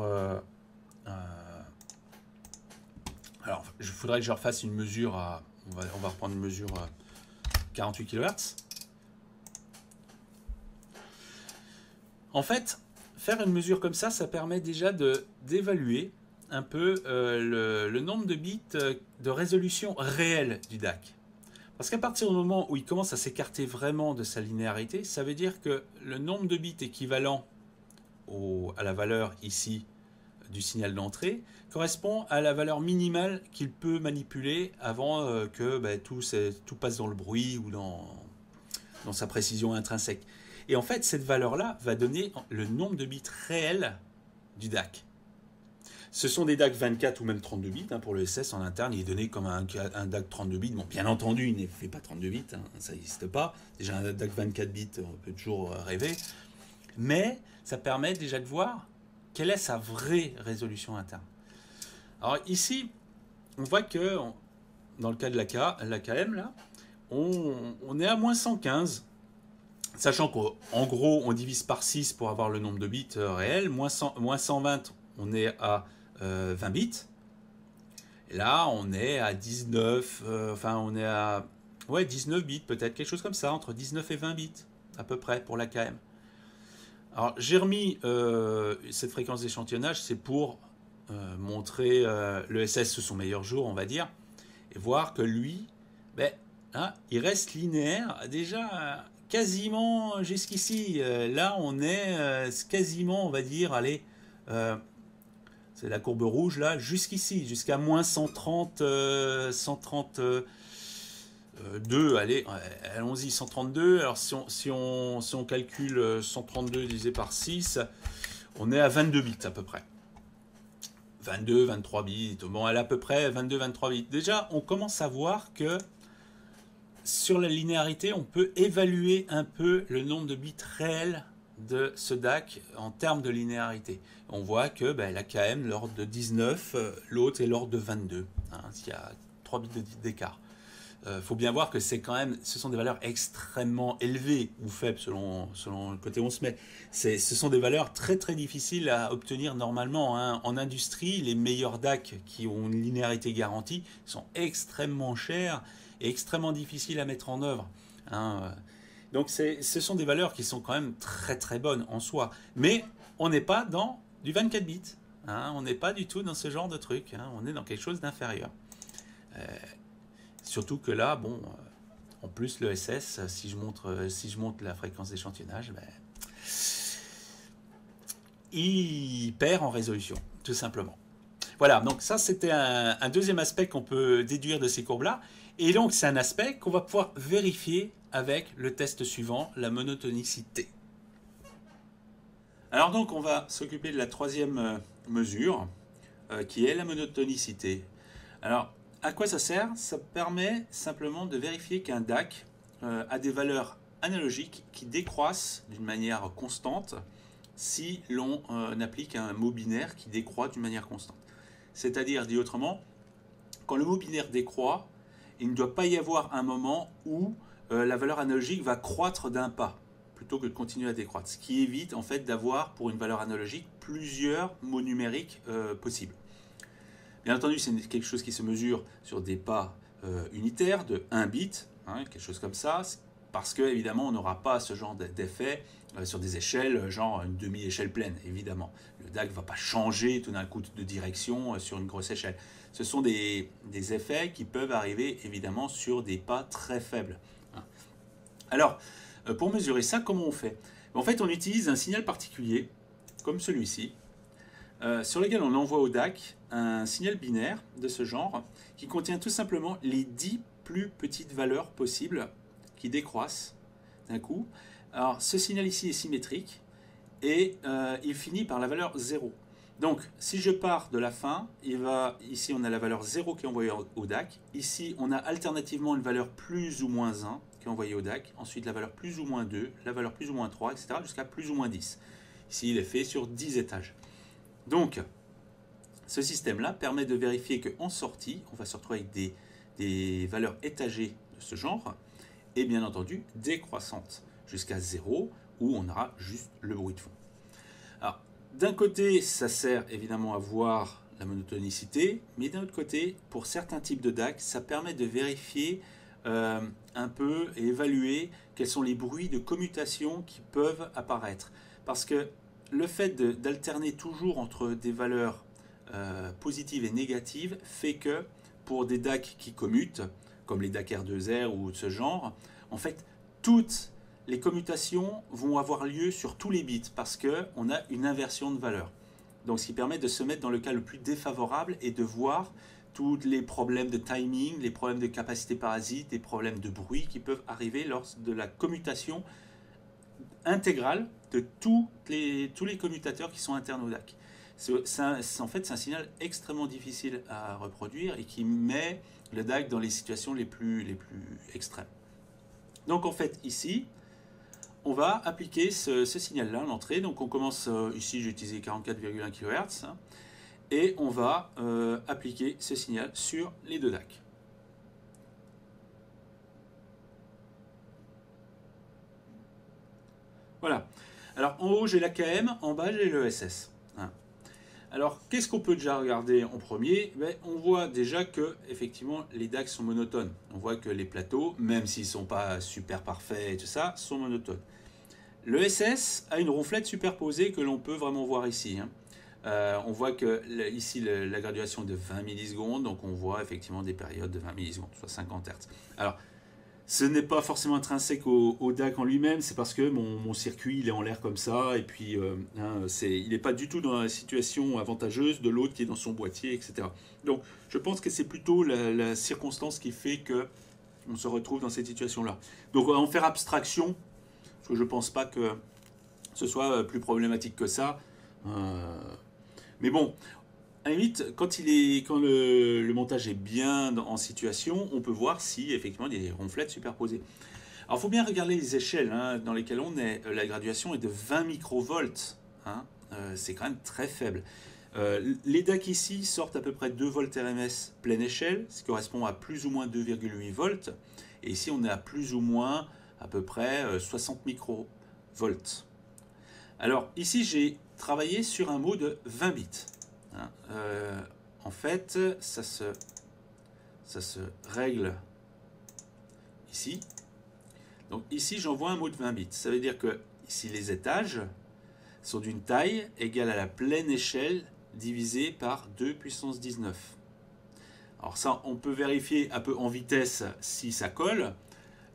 alors il faudrait que je refasse une mesure à... On va reprendre une mesure à 48 kHz. En fait, faire une mesure comme ça permet déjà d'évaluer un peu le nombre de bits de résolution réelle du DAC. Parce qu'à partir du moment où il commence à s'écarter vraiment de sa linéarité, ça veut dire que le nombre de bits équivalent à la valeur ici du signal d'entrée correspond à la valeur minimale qu'il peut manipuler avant que tout passe dans le bruit ou dans sa précision intrinsèque. Et en fait, cette valeur-là va donner le nombre de bits réels du DAC. Ce sont des DAC 24 ou même 32 bits. Pour le SS en interne, il est donné comme un DAC 32 bits. Bon, bien entendu, il ne fait pas 32 bits, ça n'existe pas. Déjà, un DAC 24 bits, on peut toujours rêver. Mais ça permet déjà de voir quelle est sa vraie résolution interne. Alors ici, on voit que dans le cas de l'AKM, là, on est à moins 115. Sachant qu'en gros, on divise par 6 pour avoir le nombre de bits réels. Moins 120, on est à 20 bits. Et là, on est à 19, on est à 19 bits peut-être, quelque chose comme ça, entre 19 et 20 bits à peu près pour l'AKM. Alors, j'ai remis cette fréquence d'échantillonnage, c'est pour montrer le SS sous son meilleur jour, on va dire, et voir que lui, il reste linéaire déjà quasiment jusqu'ici. Là, on est quasiment, on va dire, allez, c'est la courbe rouge là, jusqu'ici, jusqu'à moins 132, allez, allons-y, 132. Alors si on calcule 132 divisé par 6, on est à 22 bits à peu près. 22, 23 bits, bon, elle est à peu près 22, 23 bits. Déjà, on commence à voir que sur la linéarité, on peut évaluer un peu le nombre de bits réels de ce DAC en termes de linéarité. On voit que l'AKM, l'ordre de 19, l'autre est l'ordre de 22. Il y a 3 bits d'écart. Faut bien voir que ce sont des valeurs extrêmement élevées ou faibles selon le côté où on se met. Ce sont des valeurs très très difficiles à obtenir normalement. En industrie, les meilleurs DAC qui ont une linéarité garantie sont extrêmement chers et extrêmement difficiles à mettre en œuvre. Donc ce sont des valeurs qui sont quand même très très bonnes en soi. Mais on n'est pas dans du 24 bits. On n'est pas du tout dans ce genre de truc. On est dans quelque chose d'inférieur. Surtout que là, bon, en plus le SS, si je monte la fréquence d'échantillonnage, il perd en résolution, tout simplement. Voilà, donc ça c'était un deuxième aspect qu'on peut déduire de ces courbes-là. Et donc c'est un aspect qu'on va pouvoir vérifier avec le test suivant, la monotonicité. Alors donc on va s'occuper de la troisième mesure, qui est la monotonicité. Alors, à quoi ça sert? Ça permet simplement de vérifier qu'un DAC a des valeurs analogiques qui décroissent d'une manière constante si l'on applique un mot binaire qui décroît d'une manière constante. C'est-à-dire, dit autrement, quand le mot binaire décroît, il ne doit pas y avoir un moment où la valeur analogique va croître d'un pas, plutôt que de continuer à décroître. Ce qui évite en fait d'avoir, pour une valeur analogique, plusieurs mots numériques possibles. Bien entendu, c'est quelque chose qui se mesure sur des pas unitaires de 1 bit, quelque chose comme ça, parce que évidemment, on n'aura pas ce genre d'effet sur des échelles, genre une demi-échelle pleine, évidemment. Le DAC ne va pas changer tout d'un coup de direction sur une grosse échelle. Ce sont des effets qui peuvent arriver évidemment sur des pas très faibles. Alors, pour mesurer ça, comment on fait? En fait, on utilise un signal particulier, comme celui-ci, sur lequel on envoie au DAC un signal binaire de ce genre qui contient tout simplement les 10 plus petites valeurs possibles qui décroissent d'un coup. Alors ce signal ici est symétrique et il finit par la valeur 0. Donc, si je pars de la fin, ici on a la valeur 0 qui est envoyée au DAC. Ici, on a alternativement une valeur plus ou moins 1 qui est envoyée au DAC. Ensuite, la valeur plus ou moins 2, la valeur plus ou moins 3, etc. jusqu'à plus ou moins 10. Ici, il est fait sur 10 étages. Donc, ce système-là permet de vérifier qu'en sortie, on va se retrouver avec des valeurs étagées de ce genre, et bien entendu décroissantes jusqu'à 0, où on aura juste le bruit de fond. Alors, d'un côté, ça sert évidemment à voir la monotonicité, mais d'un autre côté, pour certains types de DAC, ça permet de vérifier un peu et évaluer quels sont les bruits de commutation qui peuvent apparaître. Parce que le fait d'alterner toujours entre des valeurs positives et négatives fait que pour des DAC qui commutent, comme les DAC R2R ou de ce genre, en fait, toutes les commutations vont avoir lieu sur tous les bits parce qu'on a une inversion de valeur. Donc ce qui permet de se mettre dans le cas le plus défavorable et de voir tous les problèmes de timing, les problèmes de capacité parasite, les problèmes de bruit qui peuvent arriver lors de la commutation intégrale de tous les commutateurs qui sont internes au DAC. En fait, c'est un signal extrêmement difficile à reproduire et qui met le DAC dans les situations les plus extrêmes. Donc en fait, ici, on va appliquer ce signal-là à l'entrée. Donc on commence, ici j'ai utilisé 44,1 kHz, et on va appliquer ce signal sur les deux DAC. Voilà. Alors en haut j'ai l'AKM, en bas j'ai le SS. Alors qu'est-ce qu'on peut déjà regarder en premier? On voit déjà que effectivement les DAC sont monotones. On voit que les plateaux, même s'ils ne sont pas super parfaits et tout ça, sont monotones. Le SS a une ronflette superposée que l'on peut vraiment voir ici. On voit que ici la graduation est de 20 millisecondes, donc on voit effectivement des périodes de 20 millisecondes, soit 50 Hz. Alors, ce n'est pas forcément intrinsèque au DAC en lui-même, c'est parce que mon circuit il est en l'air comme ça, et puis il n'est pas du tout dans la situation avantageuse de l'autre qui est dans son boîtier, etc. Donc, je pense que c'est plutôt la circonstance qui fait qu'on se retrouve dans cette situation-là. Donc, on va en faire abstraction. Parce que je ne pense pas que ce soit plus problématique que ça. Mais bon, à la limite, quand le montage est bien en situation, on peut voir si effectivement il y a des ronflettes superposées. Alors il faut bien regarder les échelles dans lesquelles on est. La graduation est de 20 microvolts. C'est quand même très faible. Les DAC ici sortent à peu près 2 volts RMS pleine échelle, ce qui correspond à plus ou moins 2,8 volts. Et ici on est à plus ou moins à peu près 60 microvolts. Alors ici j'ai travaillé sur un mot de 20 bits. En fait ça se règle ici. Donc ici j'envoie un mot de 20 bits. Ça veut dire que ici les étages sont d'une taille égale à la pleine échelle divisée par 2 puissance 19. Alors ça on peut vérifier un peu en vitesse si ça colle.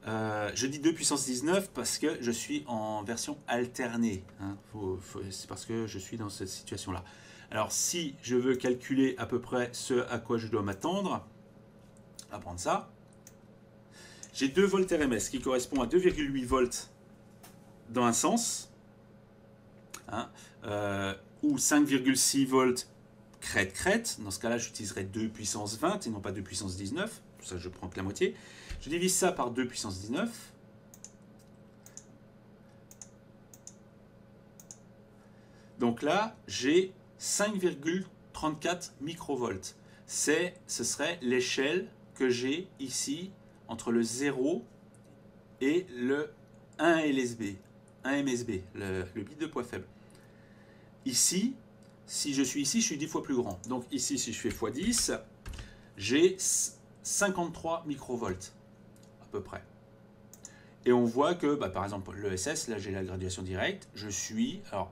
Je dis 2 puissance 19 parce que je suis en version alternée. C'est parce que je suis dans cette situation-là. Alors, si je veux calculer à peu près ce à quoi je dois m'attendre, on va prendre ça. J'ai 2 volts RMS qui correspond à 2,8 volts dans un sens, ou 5,6 volts crête. Dans ce cas-là, j'utiliserai 2 puissance 20 et non pas 2 puissance 19. Pour ça, je prends que la moitié. Je divise ça par 2 puissance 19. Donc là, j'ai 5,34 microvolts. Ce serait l'échelle que j'ai ici entre le 0 et le 1 LSB, 1 MSB, le bit de poids faible. Ici, si je suis ici, je suis 10 fois plus grand. Donc ici, si je fais x10, j'ai 53 microvolts. Peu près. Et on voit que, par exemple, le SS, là j'ai la graduation directe, alors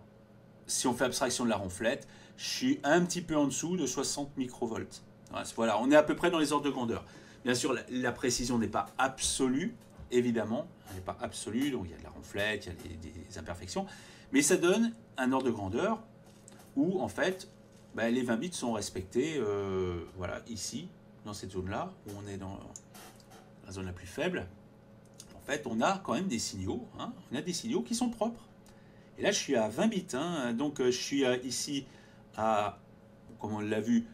si on fait abstraction de la ronflette, je suis un petit peu en dessous de 60 microvolts. Voilà, on est à peu près dans les ordres de grandeur. Bien sûr, la précision n'est pas absolue, évidemment, elle n'est pas absolue, donc il y a de la ronflette, il y a des imperfections, mais ça donne un ordre de grandeur où, en fait, les 20 bits sont respectés, voilà, ici, dans cette zone-là, où on est dans la zone la plus faible. En fait, on a quand même des signaux, on a des signaux qui sont propres. Et là, je suis à 20 bits. Hein, donc, je suis ici à, comme on l'a vu,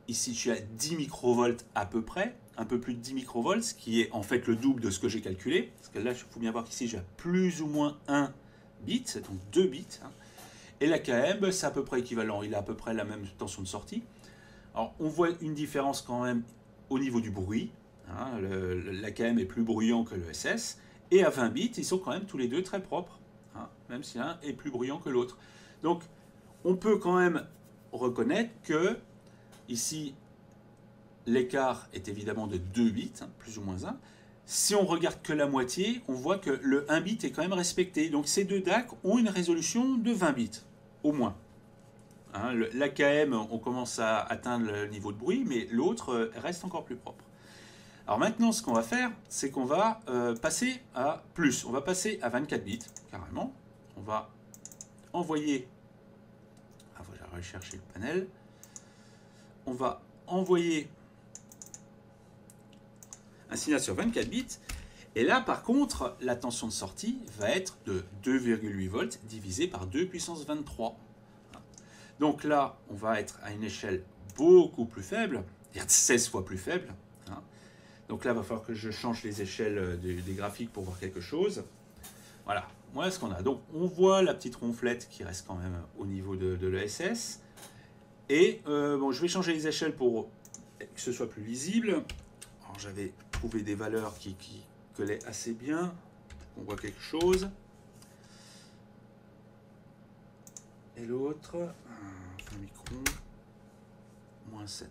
ici, je suis à 10 microvolts à peu près, un peu plus de 10 microvolts, ce qui est en fait le double de ce que j'ai calculé. Parce que là, il faut bien voir qu'ici, j'ai plus ou moins 1 bit, donc 2 bits. Hein. Et l'AKM, c'est à peu près équivalent. Il a à peu près la même tension de sortie. Alors, on voit une différence quand même au niveau du bruit. Hein, l'AKM est plus bruyant que le SS. Et à 20 bits, ils sont quand même tous les deux très propres. Hein, même si l'un est plus bruyant que l'autre. Donc, on peut quand même reconnaître que ici, l'écart est évidemment de 2 bits, hein, plus ou moins 1. Si on regarde que la moitié, on voit que le 1 bit est quand même respecté. Donc ces deux DAC ont une résolution de 20 bits, au moins. Hein, l'AKM, on commence à atteindre le niveau de bruit, mais l'autre reste encore plus propre. Alors maintenant, ce qu'on va faire, c'est qu'on va passer à plus. On va passer à 24 bits, carrément. On va envoyer... Ah, voilà, je vais chercher le panel. On va envoyer un signal sur 24 bits. Et là, par contre, la tension de sortie va être de 2,8 volts divisé par 2 puissance 23. Donc là, on va être à une échelle beaucoup plus faible, c'est-à-dire 16 fois plus faible. Hein. Donc là, il va falloir que je change les échelles des graphiques pour voir quelque chose. Voilà, voilà ce qu'on a. Donc on voit la petite ronflette qui reste quand même au niveau de l'ESS. Et bon, je vais changer les échelles pour que ce soit plus visible. Alors j'avais trouvé des valeurs qui collaient assez bien. On voit quelque chose. Et l'autre, 20 microns, moins 7.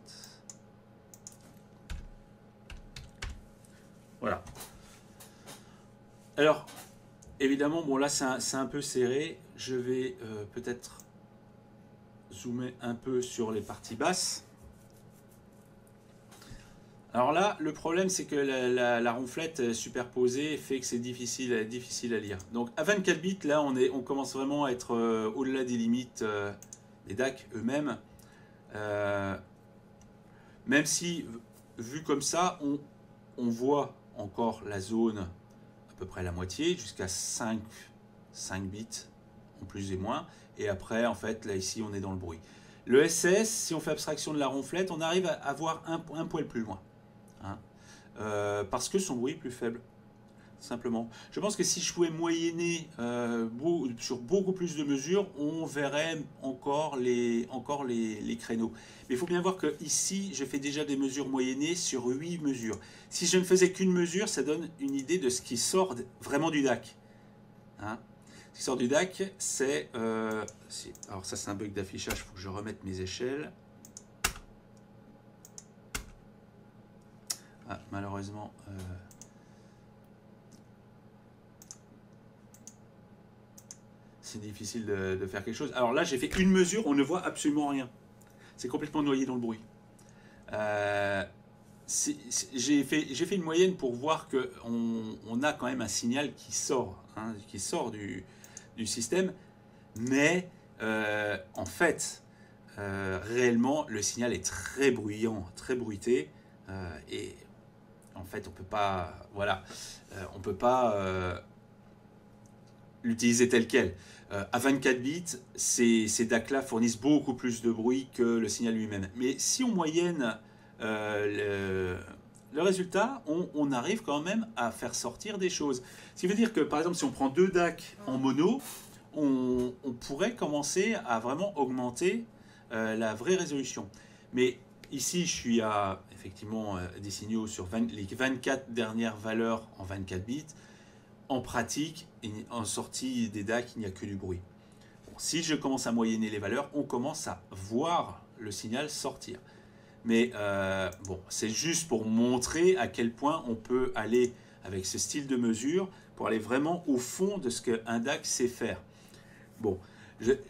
Voilà. Alors, évidemment, bon là c'est un peu serré. Je vais peut-être zoomer un peu sur les parties basses. Alors là, le problème, c'est que la ronflette superposée fait que c'est difficile à lire. Donc à 24 bits, là, on commence vraiment à être au-delà des limites des DAC eux-mêmes. Même si, vu comme ça, on voit encore la zone à peu près la moitié, jusqu'à 5 bits, en plus et moins. Et après, en fait, là, ici, on est dans le bruit. Le SS, si on fait abstraction de la ronflette, on arrive à voir un poil plus loin. Hein, parce que son bruit est plus faible, simplement. Je pense que si je pouvais moyenner sur beaucoup plus de mesures, on verrait encore les créneaux. Mais il faut bien voir que ici, je fais déjà des mesures moyennées sur 8 mesures. Si je ne faisais qu'une mesure, ça donne une idée de ce qui sort vraiment du DAC. Hein, ce qui sort du DAC, c'est... alors ça, c'est un bug d'affichage, il faut que je remette mes échelles. Ah, malheureusement, c'est difficile de faire quelque chose. Alors là, j'ai fait une mesure, on ne voit absolument rien. C'est complètement noyé dans le bruit. J'ai fait une moyenne pour voir qu'on a quand même un signal qui sort, hein, du système. Mais en fait, réellement, le signal est très bruyant, très bruité. Et en fait, on peut pas, voilà, on peut pas l'utiliser tel quel. À 24 bits, ces DAC-là fournissent beaucoup plus de bruit que le signal lui-même. Mais si on moyenne le résultat, on arrive quand même à faire sortir des choses. Ce qui veut dire que, par exemple, si on prend 2 DAC en mono, on pourrait commencer à vraiment augmenter la vraie résolution. Mais ici, je suis à effectivement des signaux sur les 24 dernières valeurs en 24 bits. En pratique, en sortie des DAC, il n'y a que du bruit. Bon, si je commence à moyenner les valeurs, on commence à voir le signal sortir. Mais bon, c'est juste pour montrer à quel point on peut aller avec ce style de mesure pour aller vraiment au fond de ce qu'un DAC sait faire. Bon,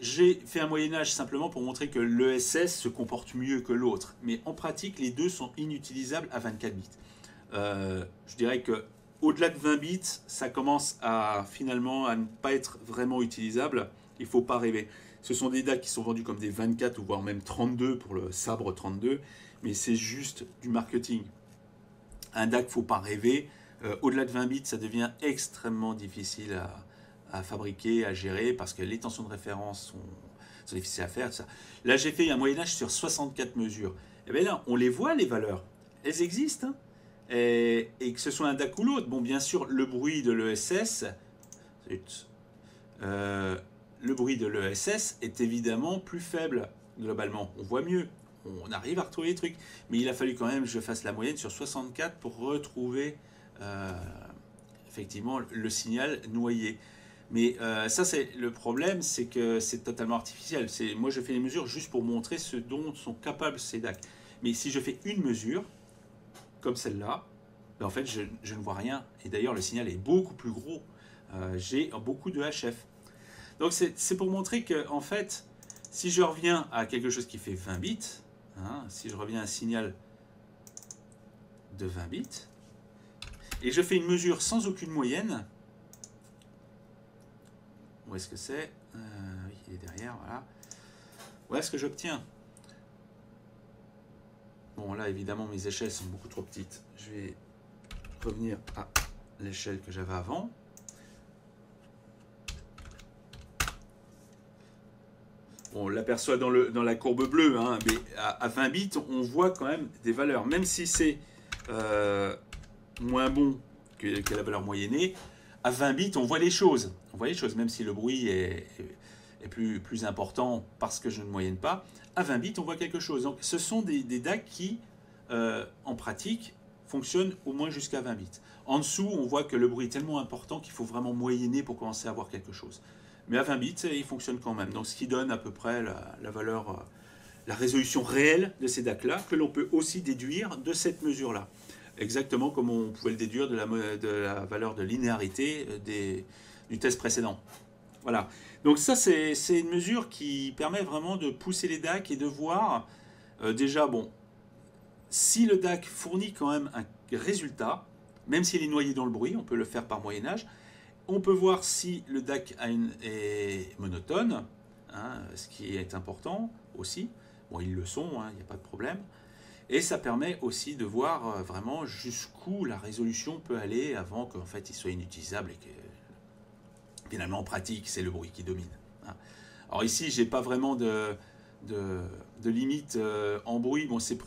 j'ai fait un moyen-âge simplement pour montrer que l'ESS se comporte mieux que l'autre. Mais en pratique, les deux sont inutilisables à 24 bits. Je dirais que au-delà de 20 bits, ça commence finalement à ne pas être vraiment utilisable. Il ne faut pas rêver. Ce sont des DAC qui sont vendus comme des 24 ou voire même 32 pour le sabre 32. Mais c'est juste du marketing. Un DAC, il ne faut pas rêver. Au-delà de 20 bits, ça devient extrêmement difficile à fabriquer, à gérer, parce que les tensions de référence sont difficiles à faire. Tout ça. Là, j'ai fait un moyen-âge sur 64 mesures. Et bien là, on les voit, les valeurs. Elles existent. Hein. Et que ce soit un DAC ou l'autre. Bon, bien sûr, le bruit de l'ESS, le bruit de l'ESS est évidemment plus faible, globalement. On voit mieux. On arrive à retrouver les trucs. Mais il a fallu quand même que je fasse la moyenne sur 64 pour retrouver effectivement le signal noyé. Mais ça, c'est le problème, c'est que c'est totalement artificiel. Moi, je fais les mesures juste pour montrer ce dont sont capables ces DAC. Mais si je fais une mesure, comme celle-là, ben en fait, je ne vois rien. Et d'ailleurs, le signal est beaucoup plus gros. J'ai beaucoup de HF. Donc, c'est pour montrer que, en fait, si je reviens à quelque chose qui fait 20 bits, hein, si je reviens à un signal de 20 bits, et je fais une mesure sans aucune moyenne, où est-ce que c'est oui, il est derrière, voilà. Où est-ce que j'obtiens? Bon, là, évidemment, mes échelles sont beaucoup trop petites. Je vais revenir à l'échelle que j'avais avant. On l'aperçoit dans la courbe bleue, hein, mais à 20 bits, on voit quand même des valeurs. Même si c'est moins bon que la valeur moyennée, à 20 bits, on voit les choses. On voit les choses, même si le bruit est plus important parce que je ne moyenne pas. À 20 bits, on voit quelque chose. Donc, ce sont des DAC qui, en pratique, fonctionnent au moins jusqu'à 20 bits. En dessous, on voit que le bruit est tellement important qu'il faut vraiment moyenner pour commencer à voir quelque chose. Mais à 20 bits, il fonctionne quand même. Donc, ce qui donne à peu près la valeur, la résolution réelle de ces DAC-là, que l'on peut aussi déduire de cette mesure-là. Exactement comme on pouvait le déduire de la valeur de linéarité du test précédent. Voilà. Donc ça, c'est une mesure qui permet vraiment de pousser les DAC et de voir, déjà, bon, si le DAC fournit quand même un résultat, même s'il est noyé dans le bruit, on peut le faire par moyen-âge. On peut voir si le DAC est monotone, hein, ce qui est important aussi. Bon, ils le sont, hein, il n'y a pas de problème. Et ça permet aussi de voir vraiment jusqu'où la résolution peut aller avant qu'en fait il soit inutilisable et que finalement en pratique c'est le bruit qui domine. Hein. Alors ici j'ai pas vraiment de limite en bruit. Bon, c'est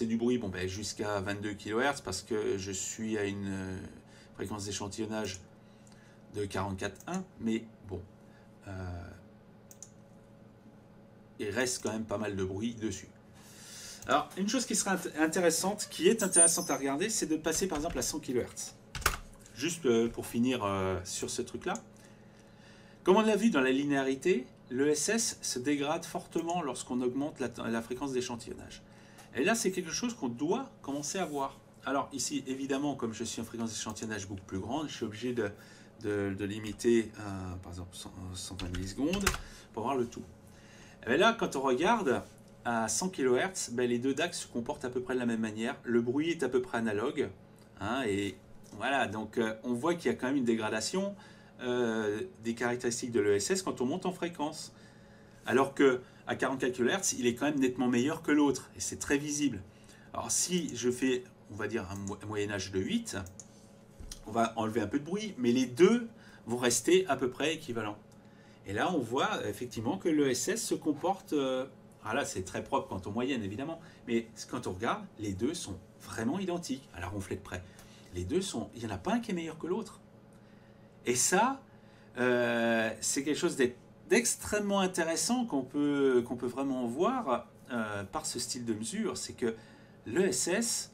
du bruit bon, jusqu'à 22 kHz parce que je suis à une fréquence d'échantillonnage de 44,1, mais bon, il reste quand même pas mal de bruit dessus. Alors, une chose qui sera intéressante, à regarder, c'est de passer par exemple à 100 kHz. Juste pour finir sur ce truc-là. Comme on l'a vu dans la linéarité, l'ESS se dégrade fortement lorsqu'on augmente la fréquence d'échantillonnage. Et là, c'est quelque chose qu'on doit commencer à voir. Alors ici, évidemment, comme je suis en fréquence d'échantillonnage beaucoup plus grande, je suis obligé de limiter à, par exemple, 120 millisecondes pour voir le tout. Et là, quand on regarde à 100 kHz, les deux DAC se comportent à peu près de la même manière. Le bruit est à peu près analogue. Hein, et voilà, donc on voit qu'il y a quand même une dégradation des caractéristiques de l'ESS quand on monte en fréquence. Alors qu'à 44 kHz, il est quand même nettement meilleur que l'autre. Et c'est très visible. Alors si je fais, on va dire, un moyen-âge de 8, on va enlever un peu de bruit, mais les deux vont rester à peu près équivalents. Et là, on voit effectivement que l'ESS se comporte... alors là, c'est très propre quand on moyenne, évidemment. Mais quand on regarde, les deux sont vraiment identiques à la ronflée de près. Les deux sont... Il n'y en a pas un qui est meilleur que l'autre. Et ça, c'est quelque chose d'extrêmement intéressant qu'on peut vraiment voir par ce style de mesure. C'est que l'ESS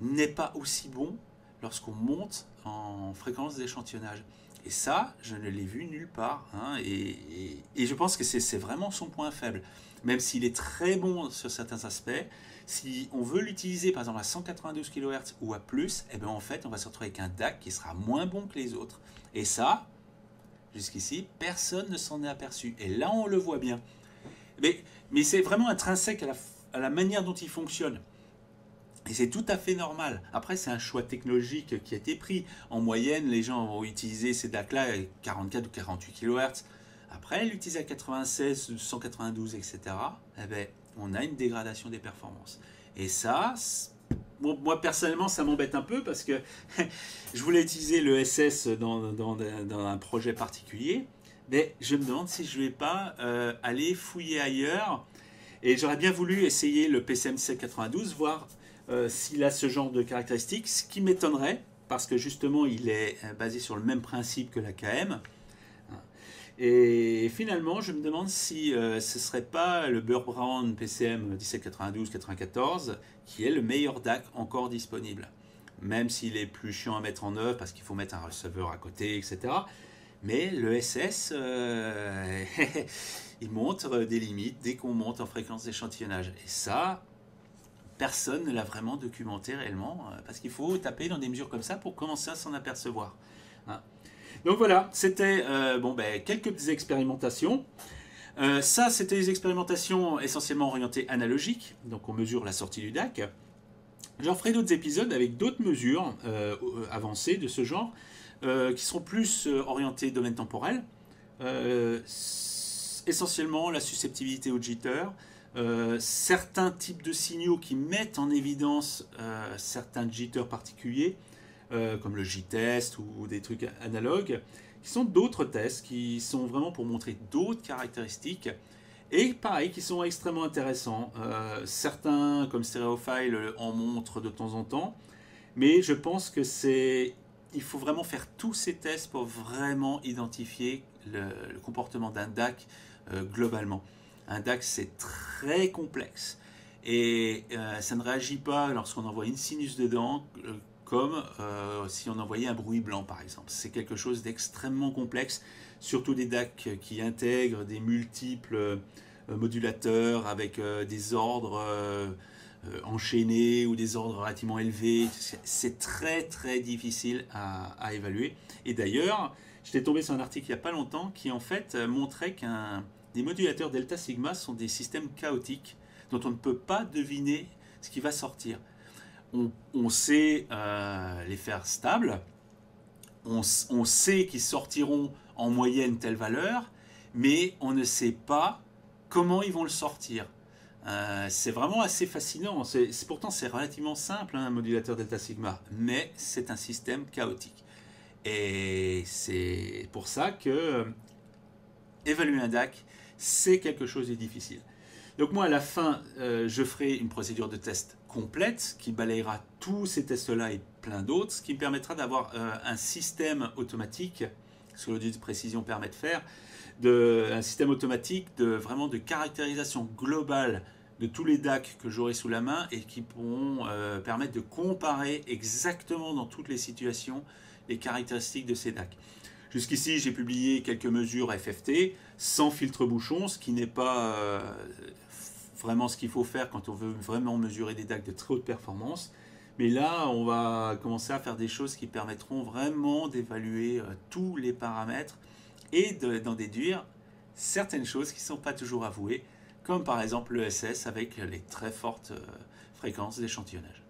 n'est pas aussi bon lorsqu'on monte en fréquence d'échantillonnage. Et ça, je ne l'ai vu nulle part. Hein, et je pense que c'est vraiment son point faible. Même s'il est très bon sur certains aspects, si on veut l'utiliser par exemple à 192 kHz ou à plus, eh bien en fait, on va se retrouver avec un DAC qui sera moins bon que les autres. Et ça, jusqu'ici, personne ne s'en est aperçu. Et là, on le voit bien. Mais c'est vraiment intrinsèque à la manière dont il fonctionne. Et c'est tout à fait normal. Après, c'est un choix technologique qui a été pris. En moyenne, les gens vont utiliser ces DAC-là à 44 ou 48 kHz. Après, l'utiliser à 96, 192, etc., eh bien, on a une dégradation des performances. Et ça, moi, personnellement, ça m'embête un peu parce que je voulais utiliser le SS dans un projet particulier, mais je me demande si je ne vais pas aller fouiller ailleurs. Et j'aurais bien voulu essayer le PCM 1792, voir s'il a ce genre de caractéristiques, ce qui m'étonnerait, parce que justement, il est basé sur le même principe que la KM. Et finalement, je me demande si ce ne serait pas le Burr Brown PCM 1792-94 qui est le meilleur DAC encore disponible. Même s'il est plus chiant à mettre en œuvre parce qu'il faut mettre un receveur à côté, etc. Mais le SS, il montre des limites dès qu'on monte en fréquence d'échantillonnage. Et ça, personne ne l'a vraiment documenté réellement parce qu'il faut taper dans des mesures comme ça pour commencer à s'en apercevoir. Donc voilà, c'était quelques petites expérimentations. Ça, c'était des expérimentations essentiellement orientées analogiques, donc on mesure la sortie du DAC. J'en ferai d'autres épisodes avec d'autres mesures avancées de ce genre, qui seront plus orientées domaine temporel, essentiellement la susceptibilité au jitter, certains types de signaux qui mettent en évidence certains jitters particuliers, comme le J-test ou des trucs analogues, qui sont d'autres tests qui sont vraiment pour montrer d'autres caractéristiques et pareil, qui sont extrêmement intéressants. Certains, comme Stereophile, en montrent de temps en temps, mais je pense que il faut vraiment faire tous ces tests pour vraiment identifier le comportement d'un DAC globalement. Un DAC, c'est très complexe et ça ne réagit pas lorsqu'on envoie une sinus dedans, comme si on envoyait un bruit blanc par exemple. C'est quelque chose d'extrêmement complexe, surtout des DAC qui intègrent des multiples modulateurs avec des ordres enchaînés ou des ordres relativement élevés. C'est très très difficile à évaluer. Et d'ailleurs, j'étais tombé sur un article il n'y a pas longtemps qui en fait montrait des modulateurs delta sigma sont des systèmes chaotiques dont on ne peut pas deviner ce qui va sortir. On sait les faire stables, on sait qu'ils sortiront en moyenne telle valeur, mais on ne sait pas comment ils vont le sortir. C'est vraiment assez fascinant. Pourtant, c'est relativement simple, un modulateur delta sigma, mais c'est un système chaotique. Et c'est pour ça que évaluer un DAC, c'est quelque chose de difficile. Donc moi, à la fin, je ferai une procédure de test complète qui balayera tous ces tests-là et plein d'autres, ce qui me permettra d'avoir un système automatique, ce que l'audit de précision permet de faire, un système automatique vraiment de caractérisation globale de tous les DAC que j'aurai sous la main et qui pourront permettre de comparer exactement dans toutes les situations les caractéristiques de ces DAC. Jusqu'ici, j'ai publié quelques mesures FFT sans filtre bouchon, ce qui n'est pas vraiment ce qu'il faut faire quand on veut vraiment mesurer des DAC de très haute performance. Mais là, on va commencer à faire des choses qui permettront vraiment d'évaluer tous les paramètres et d'en déduire certaines choses qui ne sont pas toujours avouées, comme par exemple le SS avec les très fortes fréquences d'échantillonnage.